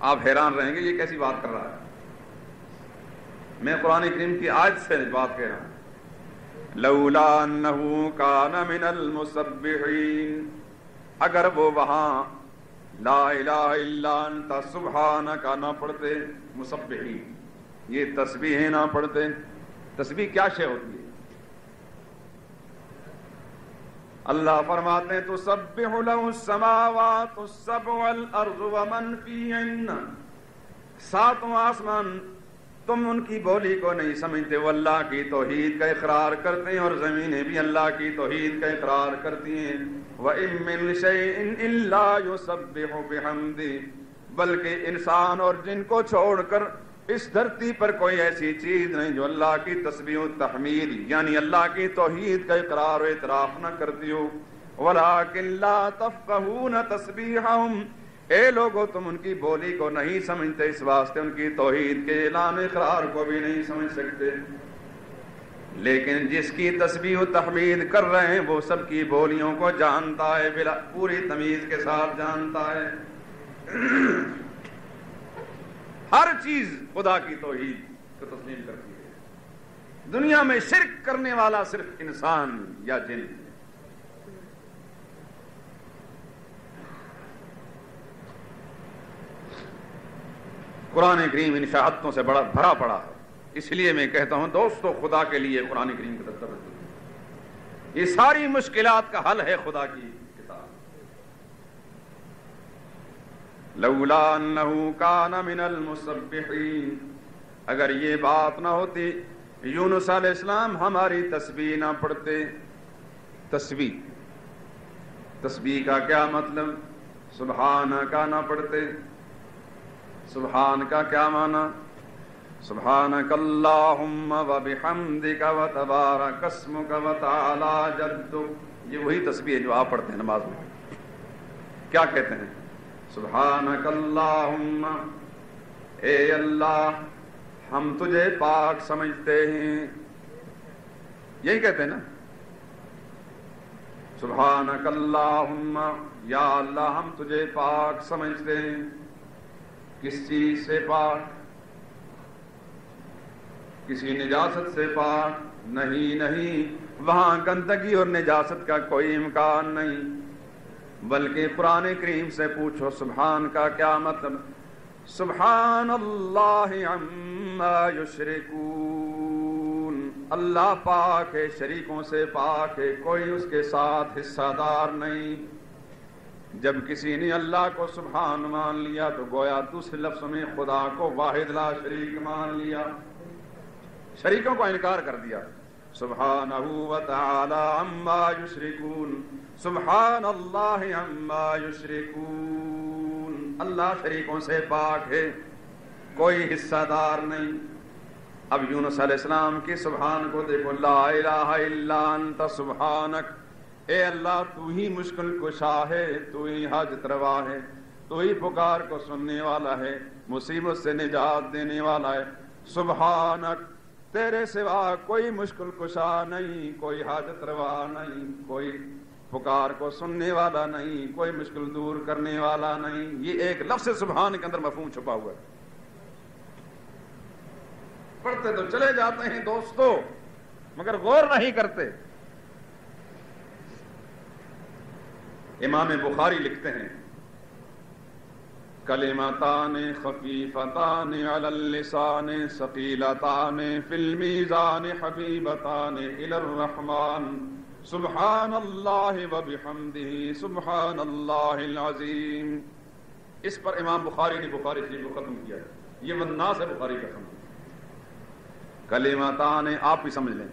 Speaker 1: آپ حیران رہیں گے یہ کیسی بات کر رہا ہے، میں قرآن کریم کی آیت سے بات کہہ رہا ہوں۔ لولا انہ کان من المسبحین، اگر وہ وہاں لا الہ الا انت سبحانک نہ پڑھتے، مسبحین یہ تسبیح نہ پڑھتے۔ تسبیح کیا شے ہوتی ہے؟ اللہ فرماتے ہیں تسبح لہ السماوات السبع والارض ومن فیہن، ساتوں آسمان
Speaker 2: تم ان کی بولی کو نہیں سمجھتے. وہ اللہ کی توحید کا اقرار کرتے ہیں اور زمینیں بھی اللہ کی توحید کا اقرار کرتی ہیں. وَإِن مِّن شَيْءٍ إِلَّا يُسَبِّحُ بِحَمْدِهِ, بلکہ انسان اور جن کو چھوڑ کر اس دھرتی پر کوئی ایسی چیز نہیں جو اللہ کی تسبیح و تحمید یعنی اللہ کی توحید کا اقرار و اعتراف نہ کرتی ہو. وَلَٰكِن لَّا تَفْقَهُونَ تَسْبِيحَهُمْ, اے لوگو تم ان کی بولی کو نہیں سمجھتے, اس واسطے ان کی توحید کے اعلان اقرار کو بھی نہیں سمجھ سکتے. لیکن جس کی تسبیح و تحمید کر رہے ہیں وہ سب کی بولیوں کو جانتا ہے, بلا پوری تمیز کے ساتھ جانتا ہے. ہر چیز خدا کی توحید کو تسلیم کرتی ہے. دنیا میں شرک کرنے والا صرف انسان یا جن. قرآن کریم ان شہادتوں سے بڑا بھرا پڑا ہے. اس لیے میں کہتا ہوں دوستو, خدا کے لیے قرآن کریم کی طرف توجہ. یہ ساری مشکلات کا حل ہے خدا کی کتاب. لولا انہ کان من المسبحین, اگر یہ بات نہ ہوتی یونس علیہ السلام ہماری تسبیح نہ پڑھتے. تسبیح کا کیا مطلب؟ سبحان کا نہ پڑھتے. سبحان کا کیا معنی؟ سبحانک اللہم وبحمدک وتبارک اسمک وتعالی جدک. یہ وہی تسبیح ہے جو آپ پڑھتے ہیں نماز میں. کیا کہتے ہیں؟ سبحانک اللہم, اے اللہ ہم تجھے پاک سمجھتے ہیں. یہی کہتے ہیں نا, سبحانک اللہم, یا اللہ ہم تجھے پاک سمجھتے ہیں. کس چیز سے پاک؟ کسی نجاست سے پاک نہیں, وہاں گندگی اور نجاست کا کوئی امکان نہیں. بلکہ قرآن کریم سے پوچھو سبحان کا کیا مطلب؟ سبحان اللہ عما یشرکون, اللہ پاک ہے شریکوں سے پاک ہے, کوئی اس کے ساتھ حصہ دار نہیں. جب کسی نے اللہ کو سبحان مان لیا تو گویا دوسرے لفظ میں خدا کو واحد لا شریک مان لیا, شریکوں کو انکار کر دیا. سبحانہ وتعالی عما یشرکون, سبحان اللہ عما یشرکون, اللہ شریکوں سے پاک ہے, کوئی حصہ دار نہیں. اب یونس علیہ السلام کی سبحان کو دیکھو, لا الہ الا انت سبحانک, اے اللہ تو ہی مشکل کشا ہے, تو ہی حاجت روا ہے, تو ہی پکار کو سننے والا ہے, مصیبت سے نجات دینے والا ہے. سبحانک, تیرے سوا کوئی مشکل کشا نہیں, کوئی حاجت روا نہیں, کوئی پکار کو سننے والا نہیں, کوئی مشکل دور کرنے والا نہیں. یہ ایک لفظ سبحان کے اندر مفہوم چھپا ہوا ہے. پڑھتے تو چلے جاتے ہیں دوستو, مگر غور نہیں کرتے. امام بخاری لکھتے ہیں کلمتان خفیفتان علی اللسان ثقیلتان فی المیزان حبیبتان الی الرحمن سبحان اللہ وبحمدہ سبحان اللہ العظیم. اس پر امام بخاری نے بخاری شریف کو ختم کیا. یہ والناس ہے بخاری کا ختم. کلمتان آپ بھی سمجھ لیں,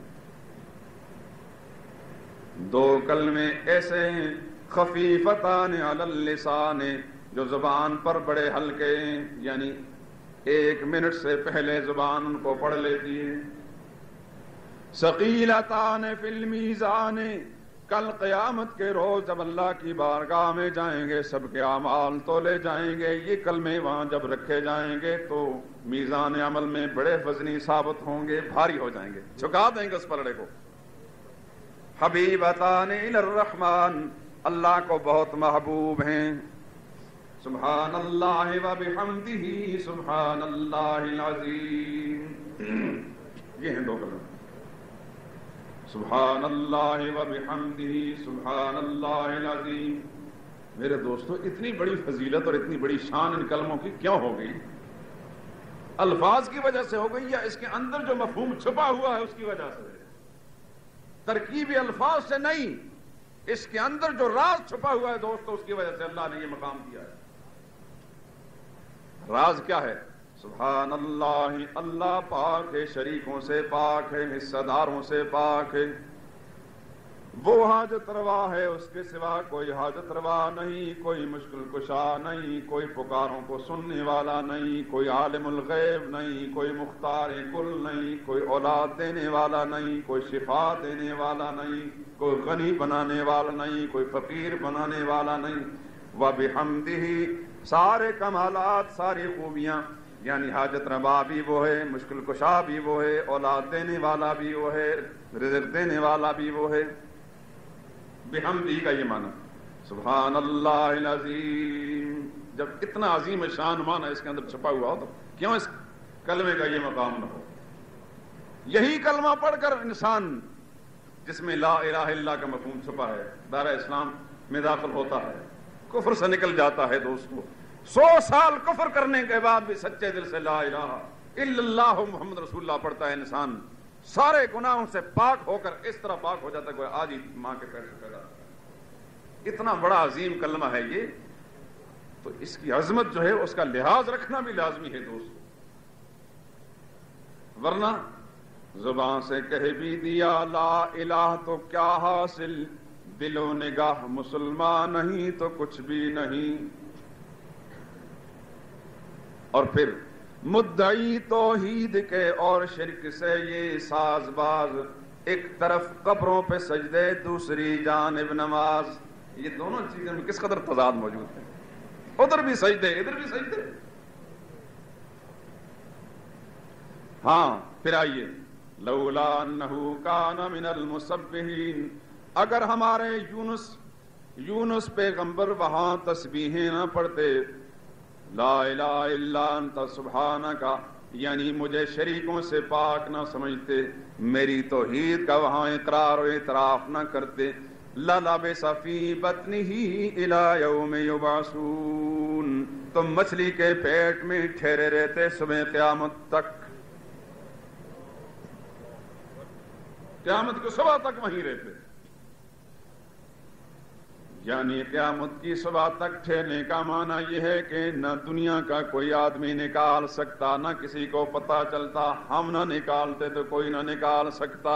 Speaker 2: دو کلمے ایسے ہیں خفیفتان علی اللسان, جو زبان پر بڑے ہلکے ہیں, یعنی 1 منٹ سے پہلے زبان ان کو پڑھ لیتی ہے. ثقیلتان فی المیزان, کل قیامت کے روز جب اللہ کی بارگاہ میں جائیں گے سب کے اعمال تولے جائیں گے. یہ کلمے وہاں جب رکھے جائیں گے تو میزان عمل میں بڑے وزنی ثابت ہوں گے, بھاری ہو جائیں گے, جھکا دیں گے اس پلڑے کو. حبیبتان الی الرحمن, اللہ کو بہت محبوب ہیں. سبحان اللہ وبحمدہ سبحان اللہ العظیم. یہ ہیں دو کلمات, سبحان اللہ وبحمدہ سبحان اللہ العظیم. میرے دوستو, اتنی بڑی فضیلت اور اتنی بڑی شان ان کلموں کی کیوں ہو گئی؟ الفاظ کی وجہ سے ہو گئی یا اس کے اندر جو مفہوم چھپا ہوا ہے اس کی وجہ سے؟ ترکیب الفاظ سے نہیں, اس کے اندر جو راز چھپا ہوا ہے دوستو اس کی وجہ سے اللہ نے یہ مقام دیا ہے. راز کیا ہے؟ سبحان اللہ، اللہ پاک ہے، شریکوں سے پاک ہے، حصہ داروں سے پاک ہے، وہ حاجت روا ہے، اس کے سوا کوئی حاجت روا نہیں، کوئی مشکل کشا نہیں، کوئی پکاروں کو سننے والا نہیں، کوئی عالم الغیب نہیں، کوئی مختار کل نہیں، کوئی اولاد دینے والا نہیں، کوئی شفا دینے والا نہیں، کوئی غنی بنانے والا نہیں، کوئی فقیر بنانے والا نہیں۔ وَبِحَمْدِهِ، سارے کمالات، ساری خوبیاں، یعنی حاجت روا بھی وہ ہے، مشکل کشا بھی وہ ہے، اولاد دینے والا بھی وہ ہے، رزق دینے والا بھی وہ ہے۔ بحمدی کا یہ معنی سبحان اللہ العظیم۔ جب اتنا عظیم شان معنی اس کے اندر چھپا ہوا ہو تو کیوں اس کلمے کا یہ مقام نہ ہو؟ یہی کلمہ پڑھ کر انسان جس میں لا الہ الا اللہ کا مفہوم چھپا ہے دائرہ اسلام میں داخل ہوتا ہے، کفر سے نکل جاتا ہے۔ دوستو 100 سال کفر کرنے کے بعد بھی سچے دل سے لا الہ الا اللہ محمد رسول اللہ پڑھتا ہے انسان، سارے گناہوں سے پاک ہو کر اس طرح پاک ہو جاتا ہے کوئی آج ہی ماں کے پیر سے پیدا ہوتا ہے۔ اتنا بڑا عظیم کلمہ ہے یہ، تو اس کی عظمت جو ہے اس کا لحاظ رکھنا بھی لازمی ہے دوستو، ورنہ زبان سے کہہ بھی دیا لا الہ تو کیا حاصل، دل و نگاہ مسلمان نہیں تو کچھ بھی نہیں۔ اور پھر مدعی توحید کے اور شرک سے یہ ساز باز، ایک طرف قبروں پہ سجدے دوسری جانب نماز، یہ دونوں چیزیں میں کس قدر تضاد موجود ہے، ادھر بھی سجدے ادھر بھی سجدے۔ ہاں پھر آئیے لولا انہ کان من المسبحین، اگر ہمارے یونس پیغمبر وہاں تسبیحیں نہ پڑھتے، لا الہ الا انت سبحانک، یعنی مجھے شریکوں سے پاک نہ سمجھتے، میری توحید کا وہاں اقرار و اعتراف نہ کرتے، لَلَبِثَ فِي بَطْنِهِ إِلَى يَوْمِ يُبْعَثُونَ، تم مچھلی کے پیٹ میں ٹھہرے رہتے صبح قیامت تک، قیامت کی صبح تک وہیں رہتے، یعنی قیامت کی صبح تک ٹھہرنے کا معنی یہ ہے کہ نہ دنیا کا کوئی آدمی نکال سکتا، نہ کسی کو پتہ چلتا، ہم نہ نکالتے تو کوئی نہ نکال سکتا۔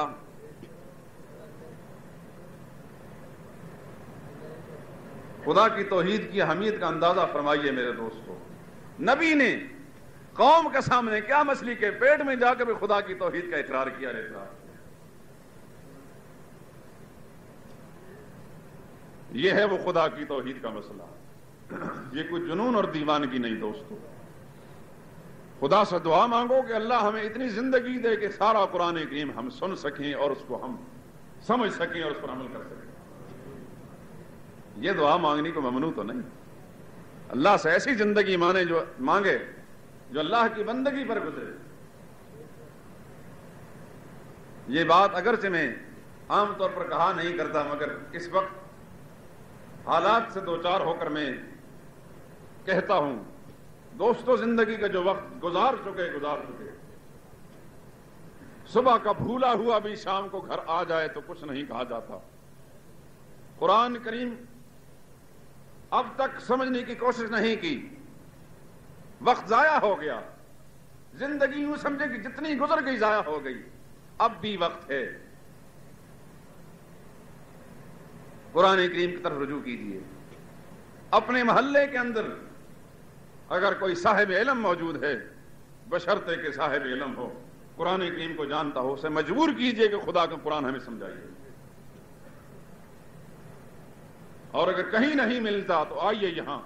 Speaker 2: خدا کی توحید کی اہمیت کا اندازہ فرمائیے میرے دوستو، نبی نے قوم کے سامنے کیا مچھلی کے پیٹ میں جا کر بھی خدا کی توحید کا اقرار کیا رہتا ہے۔ یہ ہے وہ خدا کی توحید کا مسئلہ، یہ کوئی جنون اور دیوانگی نہیں دوستو۔ خدا سے دعا مانگو کہ اللہ ہمیں اتنی زندگی دے کہ سارا قرآن کریم ہم سن سکیں اور اس کو ہم سمجھ سکیں اور اس پر عمل کر سکیں۔ یہ دعا مانگنی کو ممنوع تو نہیں، اللہ سے ایسی زندگی مانگے جو اللہ کی بندگی پر گزرے۔ یہ بات اگرچہ میں عام طور پر کہا نہیں کرتا، مگر اس وقت حالات سے دوچار ہو کر میں کہتا ہوں، دوستو زندگی کا جو وقت گزار چکے صبح کا بھولا ہوا بھی شام کو گھر آ جائے تو کچھ نہیں کہا جاتا۔ قرآن کریم اب تک سمجھنے کی کوشش نہیں کی، وقت ضائع ہو گیا، زندگی یوں سمجھے کہ جتنی گزر گئی ضائع ہو گئی، اب بھی وقت ہے، قرآن کریم کی طرف رجوع کیجیے۔ اپنے محلے کے اندر اگر کوئی صاحب علم موجود ہے، بشرطے کہ صاحب علم ہو، قرآن کریم کو جانتا ہو، اسے مجبور کیجیے کہ خدا کا قرآن ہمیں سمجھائیے، اور اگر کہیں نہیں ملتا تو آئیے یہاں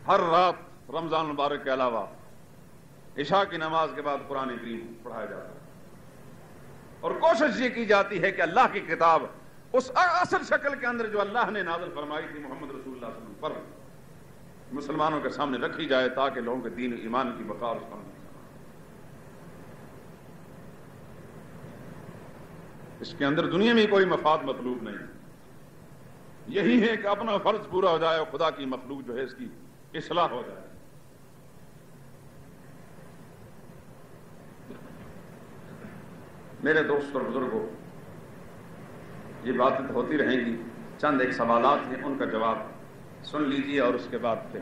Speaker 2: ہر رات رمضان مبارک کے علاوہ عشاء کی نماز کے بعد قرآن کریم پڑھایا جاتا ہے، اور کوشش یہ کی جاتی ہے کہ اللہ کی کتاب اس اصل شکل کے اندر جو اللہ نے نازل فرمائی تھی محمد رسول اللہ صلی اللہ علیہ وسلم پر مسلمانوں کے سامنے رکھی جائے، تاکہ لوگوں کے دین ایمان کی بقا اس پر اس کے اندر دنیا میں کوئی مفاد مطلوب نہیں، یہی ہے کہ اپنا فرض پورا ہو جائے اور خدا کی مخلوق جو ہے اس کی اصلاح ہو جائے۔ میرے دوست اور بزرگوں، یہ باتیں ہوتی رہیں گی، چند ایک سوالات ہیں، ان کا جواب سن لیجیے اور اس کے بعد پھر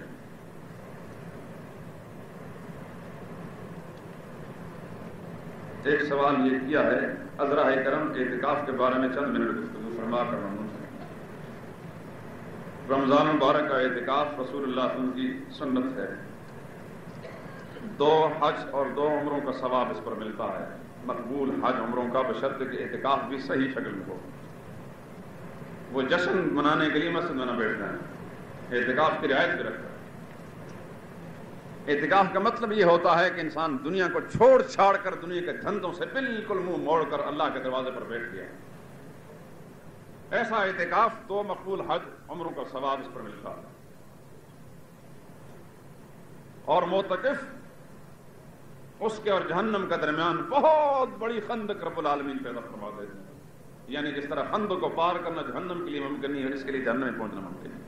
Speaker 1: ایک سوال یہ کیا ہے، عذراء کرم اعتکاف کے بارے میں چند منٹ گفتگو فرما کر رہا ہوں۔ رمضان مبارک کا اعتکاف رسول اللہ صلی اللہ علیہ وسلم کی سنت ہے۔ 2 حج اور 2 عمروں کا ثواب اس پر ملتا ہے، مقبول حج عمروں کا، بشرط کہ اعتکاف بھی صحیح شکل میں ہو۔ وہ جشن منانے کے لیے مسجد میں نہ بیٹھ جائیں، اعتکاف کی رعایت بھی رکھتا ہے۔ اعتکاف کا مطلب یہ ہوتا ہے کہ انسان دنیا کو چھوڑ چھاڑ کر، دنیا کے دھندوں سے بالکل منہ موڑ کر اللہ کے دروازے پر بیٹھ گیا۔ ایسا اعتکاف 2 مقبول حج عمروں کا ثواب اس پر ملتا ہے۔ اور معتکف اس کے اور جہنم کا درمیان بہت بڑی خندق رب العالمین پیدا فرما دیتے ہیں، یعنی جس طرح خندق کو پار کرنا جہنم کے لیے ممکن نہیں ہے، اس کے لیے جہنم میں پہنچنا ممکن ہے۔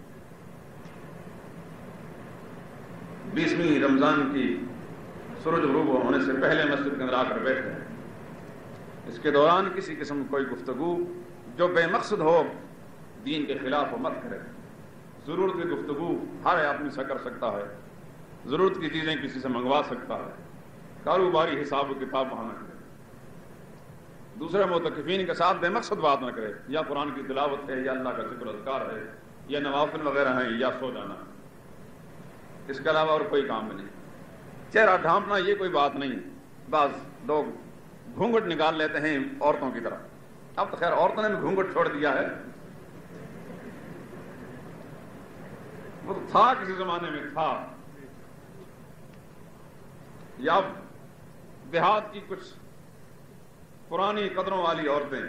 Speaker 1: 20ویں رمضان کی سورج غروب ہونے سے پہلے مسجد کے اندر آ کر بیٹھے ہیں۔ اس کے دوران کسی قسم کوئی گفتگو جو بے مقصد ہو، دین کے خلاف ہو، مت کرے۔ ضرورت کی گفتگو ہر آدمی سے کر سکتا ہے، ضرورت کی چیزیں کسی سے منگوا سکتا ہے، کاروباری حساب و کتاب وہاں نہ کرے۔ دوسرے معتکفین کے ساتھ بے مقصد بات نہ کرے، یا قرآن کی تلاوت ہے، یا اللہ کا ذکر اذکار ہے، یا نوافل وغیرہ ہیں، یا سو جانا ہے۔ اس کے علاوہ اور کوئی کام نہیں۔ چہرہ ڈھانپنا یہ کوئی بات نہیں۔ بعض لوگ گھونگھٹ نکال لیتے ہیں عورتوں کی طرح۔ اب تو خیر عورتوں نے بھی گھونگھٹ چھوڑ دیا ہے، وہ تو تھا کسی زمانے میں تھا۔ یا دیہات کی کچھ پرانی قدروں والی عورتیں،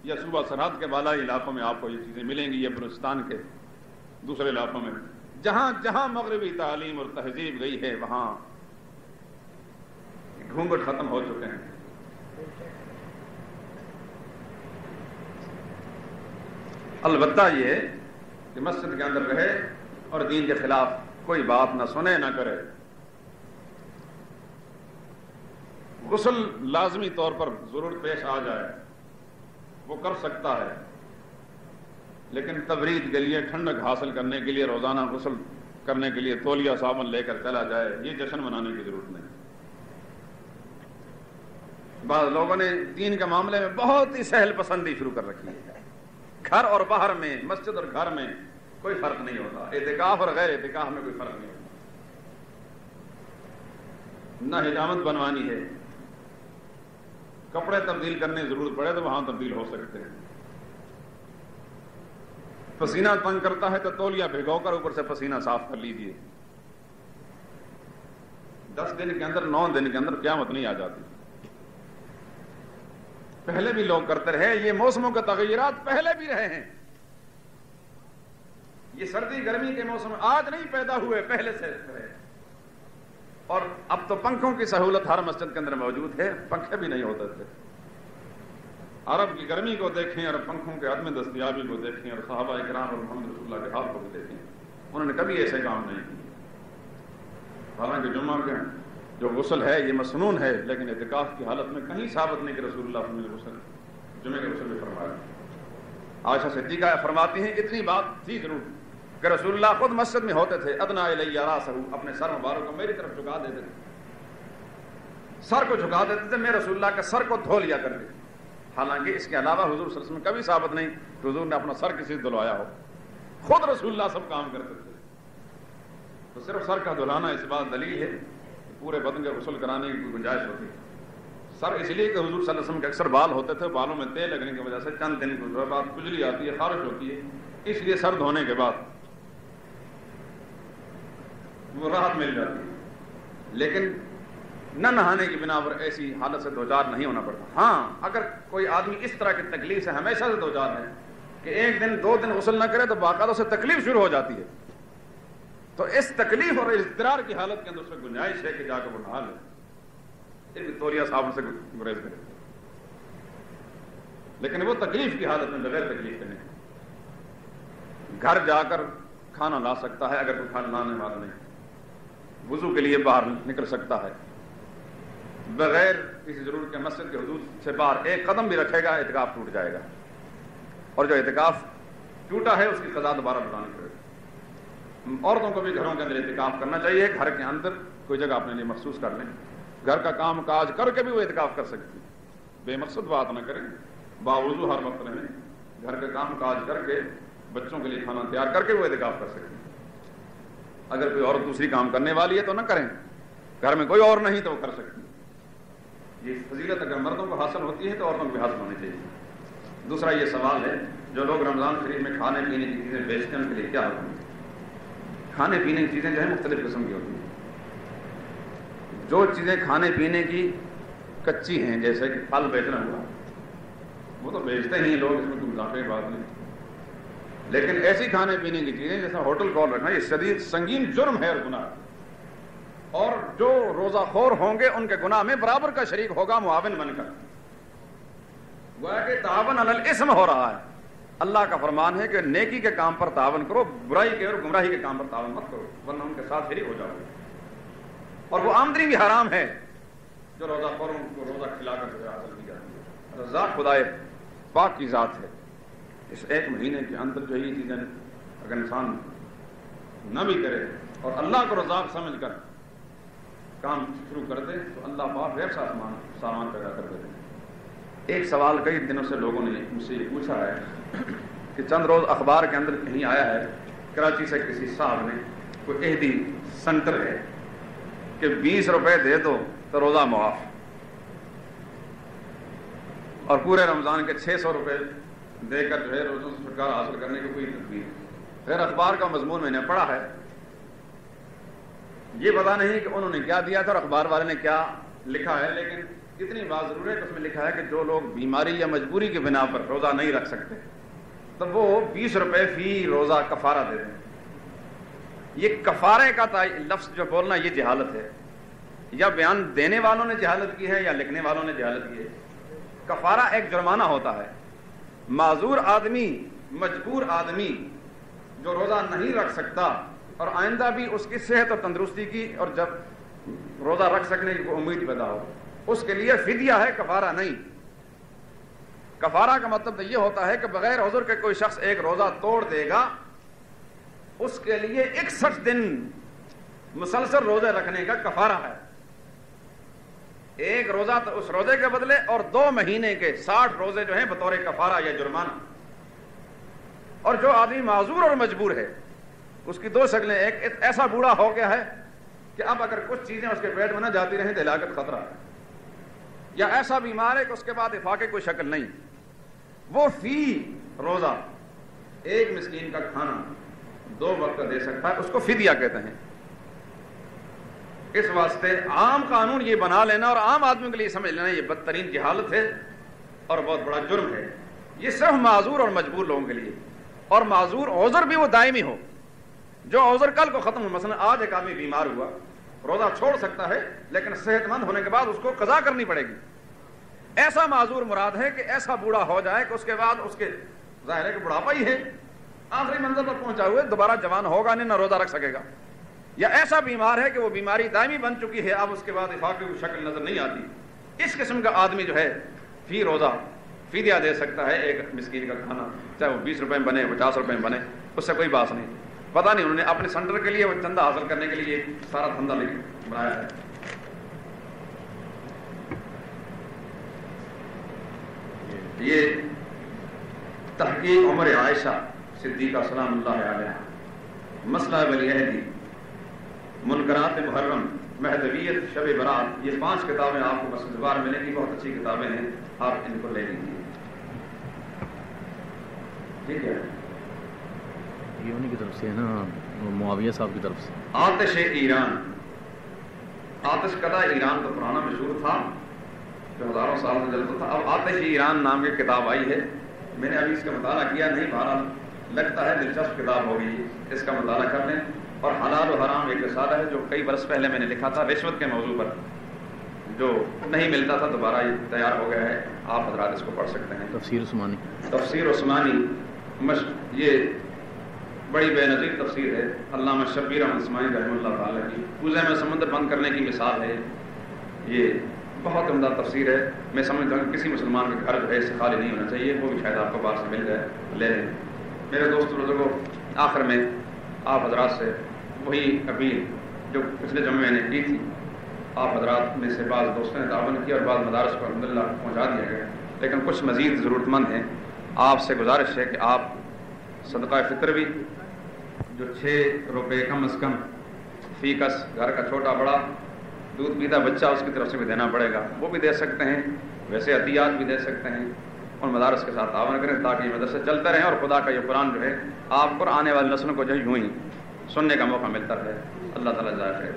Speaker 1: یا صوبہ سرحد کے بالائی علاقوں میں آپ کو یہ چیزیں ملیں گی، یا بلوچستان کے دوسرے علاقوں میں، جہاں جہاں مغربی تعلیم اور تہذیب گئی ہے وہاں گھونگھٹ ختم ہو چکے ہیں۔ البتہ یہ کہ مسجد کے اندر رہے اور دین کے خلاف کوئی بات نہ سنے نہ کرے۔ غسل لازمی طور پر ضرورت پیش آ جائے وہ کر سکتا ہے، لیکن تبرید کے لیے، ٹھنڈک حاصل کرنے کے لیے روزانہ غسل کرنے کے لیے تولیہ صابن لے کر چلا جائے، یہ جشن منانے کی ضرورت نہیں۔ بعض لوگوں نے دین کے معاملے میں بہت ہی سہل پسندی شروع کر رکھی ہے۔ گھر اور باہر میں، مسجد اور گھر میں کوئی فرق نہیں ہوتا، اعتکاف اور غیر اعتکاف میں کوئی فرق نہیں ہوتا۔ نہ حجامت بنوانی ہے، کپڑے تبدیل کرنے کی ضرورت پڑے تو وہاں تبدیل ہو سکتے ہیں۔ پسینہ تنگ کرتا ہے تو تولیہ بھگو کر اوپر سے پسینہ صاف کر لیجیے۔ 10 دن کے اندر، 9 دن کے اندر قیامت نہیں آ جاتی۔ پہلے بھی لوگ کرتے رہے، یہ موسموں کے تغیرات پہلے بھی رہے ہیں۔ یہ سردی گرمی کے موسم آج نہیں پیدا ہوئے، پہلے سے رہے۔ اور اب تو پنکھوں کی سہولت ہر مسجد کے اندر موجود ہے، پنکھے بھی نہیں ہوتے تھے۔ عرب کی گرمی کو دیکھیں اور پنکھوں کے عدم دستیابی کو دیکھیں، اور صحابہ کرام اور محمد رسول اللہ کے حال کو بھی دیکھیں، انہوں نے کبھی ایسے کام نہیں کیے۔ حالانکہ جمعہ کے جو غسل ہے یہ مسنون ہے، لیکن اعتکاف کی حالت میں کہیں ثابت نہیں کہ رسول اللہ صلی اللہ علیہ وسلم نے جمعے کے غسل میں فرمایا۔ عائشہ صدیقہ فرماتی ہیں اتنی بات تھی ضرور کہ رسول اللہ خود مسجد میں ہوتے تھے، ادنا الی راسہ، اپنے سر مبارک کو میری طرف جھکا دیتے تھے، سر کو جھکا دیتے تھے، میں رسول اللہ کے سر کو دھو لیا کرتے۔ حالانکہ اس کے علاوہ حضور صلی اللہ علیہ وسلم کبھی ثابت نہیں کہ حضور نے اپنا سر کسی سے دھلوایا ہو، خود رسول اللہ سب کام کرتے تھے۔ تو صرف سر کا دھلانا اس بات دلیل ہے پورے بدن کے غسل کرانے کی کوئی گنجائش ہوتی ہے۔ سر اس لیے کہ حضور صلی اللہ علیہ وسلم کے اکثر بال ہوتے تھے، بالوں میں تیل لگنے کی وجہ سے چند دن کے بعد کھجلی آتی ہے، خارش ہوتی ہے، اس لیے سر دھونے کے بعد وہ راحت مل جاتی ہے۔ لیکن نہ نہانے کی بنا پر ایسی حالت سے دوچار نہیں ہونا پڑتا۔ ہاں اگر کوئی آدمی اس طرح کی تکلیف سے ہمیشہ سے دوچار ہے کہ 1 دن 2 دن غسل نہ کرے تو باقاعدہ سے تکلیف شروع ہو جاتی ہے، تو اس تکلیف اور اضطرار کی حالت کے اندر اس میں گنجائش ہے کہ جا کر وہ نہا لے، تولیہ صابن سے گریز کرے۔ لیکن وہ تکلیف کی حالت میں بغیر تکلیف کے نہیں، گھر جا کر کھانا لا سکتا ہے اگر کوئی کھانا لانے والا نہیں، وضو کے لیے باہر نکل سکتا ہے، بغیر کسی ضرورت کے مسجد کے حدود سے باہر 1 قدم بھی رکھے گا اعتکاف ٹوٹ جائے گا، اور جو اعتکاف ٹوٹا ہے اس کی قضا دوبارہ بتانی پڑے گی۔ عورتوں کو بھی گھروں کے اندر اعتکاف کرنا چاہیے، گھر کے اندر کوئی جگہ اپنے لیے مخصوص کر لیں،
Speaker 2: گھر کا کام کاج کر کے بھی وہ اعتکاف کر سکتی ہے. بے مقصد بات نہ کریں, باوضو ہر وقت رہیں, گھر کے کام کاج کر کے بچوں کے لیے کھانا تیار کر کے وہ اعتکاف کر سکتی ہے. اگر کوئی عورت دوسری کام کرنے والی ہے تو نہ کریں, گھر میں کوئی اور نہیں تو وہ کر سکتی ہے. یہ فضیلت اگر مردوں کو حاصل ہوتی ہے تو عورتوں کو بھی حاصل ہونی چاہیے. دوسرا یہ سوال ہے, جو لوگ رمضان شریف میں کھانے پینے کی چیزیں بیچتے ہیں ان کے لیے کیا حکم ہے؟ کھانے پینے کی چیزیں جو ہے مختلف قسم کی ہوتی ہیں. جو چیزیں کھانے پینے کی کچی ہیں, جیسے کہ پھل بیچنا ہوا, وہ تو بیچتے ہی لوگ, اس میں کوئی اضافے کی بات نہیں. لیکن ایسی کھانے پینے کی چیزیں جیسا ہوٹل کال رکھنا, یہ شدید سنگین جرم ہے اور گناہ, اور جو روزہ خور ہوں گے ان کے گناہ میں برابر کا شریک ہوگا معاون بن کر. گویا کہ تعاون علی الاسم ہو رہا ہے. اللہ کا فرمان ہے کہ نیکی کے کام پر تعاون کرو, برائی کے اور گمراہی کے کام پر تعاون مت کرو, ورنہ ان کے ساتھ شریک ہو جاؤ گے. اور وہ آمدنی بھی حرام ہے جو روزہ خوروں کو روزہ کھلا کر جو حاصل کی جاتی ہے. رزاق خدائے پاک کی ذات ہے. اس ایک مہینے کے اندر جو یہ چیزیں اگر انسان نہ بھی کرے اور اللہ کو رزاق سمجھ کر کام شروع کر دے تو اللہ پاک ویسا سامان پیدا کر دیتے ہیں. ایک سوال کئی دنوں سے لوگوں نے مجھ سے یہ پوچھا ہے کہ چند روز اخبار کے اندر کہیں آیا ہے, کراچی سے کسی صاحب نے کوئی عہدی سینٹر ہے کہ 20 روپے دے دو تو روزہ معاف, اور پورے رمضان کے 600 روپے دے کر جو ہے روزوں سے چھٹکارا حاصل کرنے کی کوئی تدبیر. پھر اخبار کا مضمون میں نے پڑھا ہے, یہ پتا نہیں کہ انہوں نے کیا دیا تھا اور اخبار والے نے کیا لکھا ہے, لیکن اتنی بات ضرور ہے کہ اس میں لکھا ہے کہ جو لوگ بیماری یا مجبوری کی بنا پر روزہ نہیں رکھ سکتے تو وہ 20 روپے فی روزہ کفارہ دے دیں. یہ کفارے کا لفظ جو بولنا یہ جہالت ہے, یا بیان دینے والوں نے جہالت کی ہے یا لکھنے والوں نے جہالت کی ہے. کفارہ ایک جرمانہ ہوتا ہے. معذور آدمی, مجبور آدمی جو روزہ نہیں رکھ سکتا اور آئندہ بھی اس کی صحت اور تندرستی کی اور جب روزہ رکھ سکنے کی امید پیدا ہو, اس کے لیے فدیہ ہے, کفارہ نہیں. کفارہ کا مطلب یہ ہوتا ہے کہ بغیر عذر کے کوئی شخص ایک روزہ توڑ دے گا, اس کے لیے 61 دن مسلسل روزے رکھنے کا کفارہ ہے. ایک روزہ تو اس روزے کے بدلے اور 2 مہینے کے 60 روزے جو ہیں بطور کفارہ یا جرمانہ. اور جو آدمی معذور اور مجبور ہے اس کی 2 شکلیں, ایک ایسا بوڑھا ہو گیا ہے کہ اب اگر کچھ چیزیں اس کے پیٹ میں نہ جاتی رہیں تو ہلاکت خطرہ ہے, یا ایسا بیمار ہے کہ اس کے بعد افاقے کوئی شکل نہیں, وہ فی روزہ 1 مسکین کا کھانا 2 وقت کا دے سکتا ہے, اس کو فدیہ کہتے ہیں. اس واسطے عام قانون یہ بنا لینا اور عام آدمیوں کے لیے سمجھ لینا یہ بدترین جہالت ہے اور بہت بڑا جرم ہے. یہ صرف معذور اور مجبور لوگوں کے لیے, اور معذور عذر بھی وہ دائمی ہو, جو عذر کل کو ختم ہو. مثلا آج ایک آدمی بیمار ہوا, روزہ چھوڑ سکتا ہے لیکن صحت مند ہونے کے بعد اس کو قضا کرنی پڑے گی. ایسا معذور مراد ہے کہ ایسا بوڑھا ہو جائے کہ اس کے بعد اس کے ظاہر ہے کہ بڑھاپا ہی ہے, آخری منزل پر پہنچا ہوئے, دوبارہ جوان ہوگا نہیں, نہ روزہ رکھ سکے گا. یا ایسا بیمار ہے کہ وہ بیماری دائمی بن چکی ہے, اب اس کے بعد افاقے کی شکل نظر نہیں آتی. اس قسم کا آدمی جو ہے فی روزہ فدیہ دے سکتا ہے 1 مسکین کا کھانا, چاہے وہ 20 روپے میں بنے 50 روپے میں بنے, اس سے کوئی بات نہیں. پتہ نہیں انہوں نے اپنے سینٹر کے لیے وہ چندہ حاصل کرنے کے لیے سارا دھندا بنایا ہے. یہ تحقیق عمر عائشہ صدیقہ سلام اللہ علیہ, مسئلہ ولی عہدی, منکرات محرم, مہدویت, شب برات, یہ 5 کتابیں آپ کو بس دوبارہ ملیں گی. بہت اچھی کتابیں ہیں, آپ ان کو لے لیجیے. ٹھیک ہے,
Speaker 3: یہ انہیں کی طرف سے ہے نا, معاویہ صاحب کی طرف سے.
Speaker 2: آتش ایران, آتش قدہ ایران تو پرانا مشہور تھا جو ہزاروں سال سے جلتا تھا. اب آتش ایران نام کی کتاب آئی ہے, میں نے ابھی اس کا مطالعہ کیا نہیں, بہرحال لگتا ہے دلچسپ کتاب ہوگی, اس کا مطالعہ کر لیں. اور حلال و حرام ایک رسالہ ہے جو کئی برس پہلے میں نے لکھا تھا رشوت کے موضوع پر, جو نہیں ملتا تھا, دوبارہ یہ تیار ہو گیا ہے, آپ حضرات اس کو پڑھ سکتے ہیں.
Speaker 3: تفسیر عثمانی,
Speaker 2: تفسیر عثمانی یہ بڑی بے نظیر تفسیر ہے, علامہ شبیر احمد عثمانی رحمہ اللہ تعالیٰ کی. کوزے میں سمندر بند کرنے کی مثال ہے, یہ بہت عمدہ تفسیر ہے. میں سمجھتا ہوں کہ کسی مسلمان کے گھر جو ہے اس سے خالی نہیں ہونا چاہیے, وہ بھی شاید آپ کو باہر سے مل جائے, لے لیں. میرے دوست بزرگوں, آخر میں آپ حضرات سے وہی اپیل جو پچھلے جمعے میں نے کی تھی,
Speaker 1: آپ حضرات میں سے بعض دوستوں نے تعاون کیا اور بعض مدارس کو الحمدللہ پہنچا دیا گیا، لیکن کچھ مزید ضرورت مند ہیں۔ آپ سے گزارش ہے کہ آپ صدقہ فطر بھی جو 6 روپے کم از کم فی کس، گھر کا چھوٹا بڑا دودھ پیتا بچہ اس کی طرف سے بھی دینا پڑے گا، وہ بھی دے سکتے ہیں، ویسے عطیات بھی دے سکتے ہیں، اور مدارس کے ساتھ تعاون کریں تاکہ یہ مدرسے چلتے رہیں اور خدا کا یہ قرآن جو ہے آپ کو آنے والی نسلوں کو جو ہے یوں ہی سننے کا موقع ملتا رہے۔ اللہ تعالیٰ جزائے خیر۔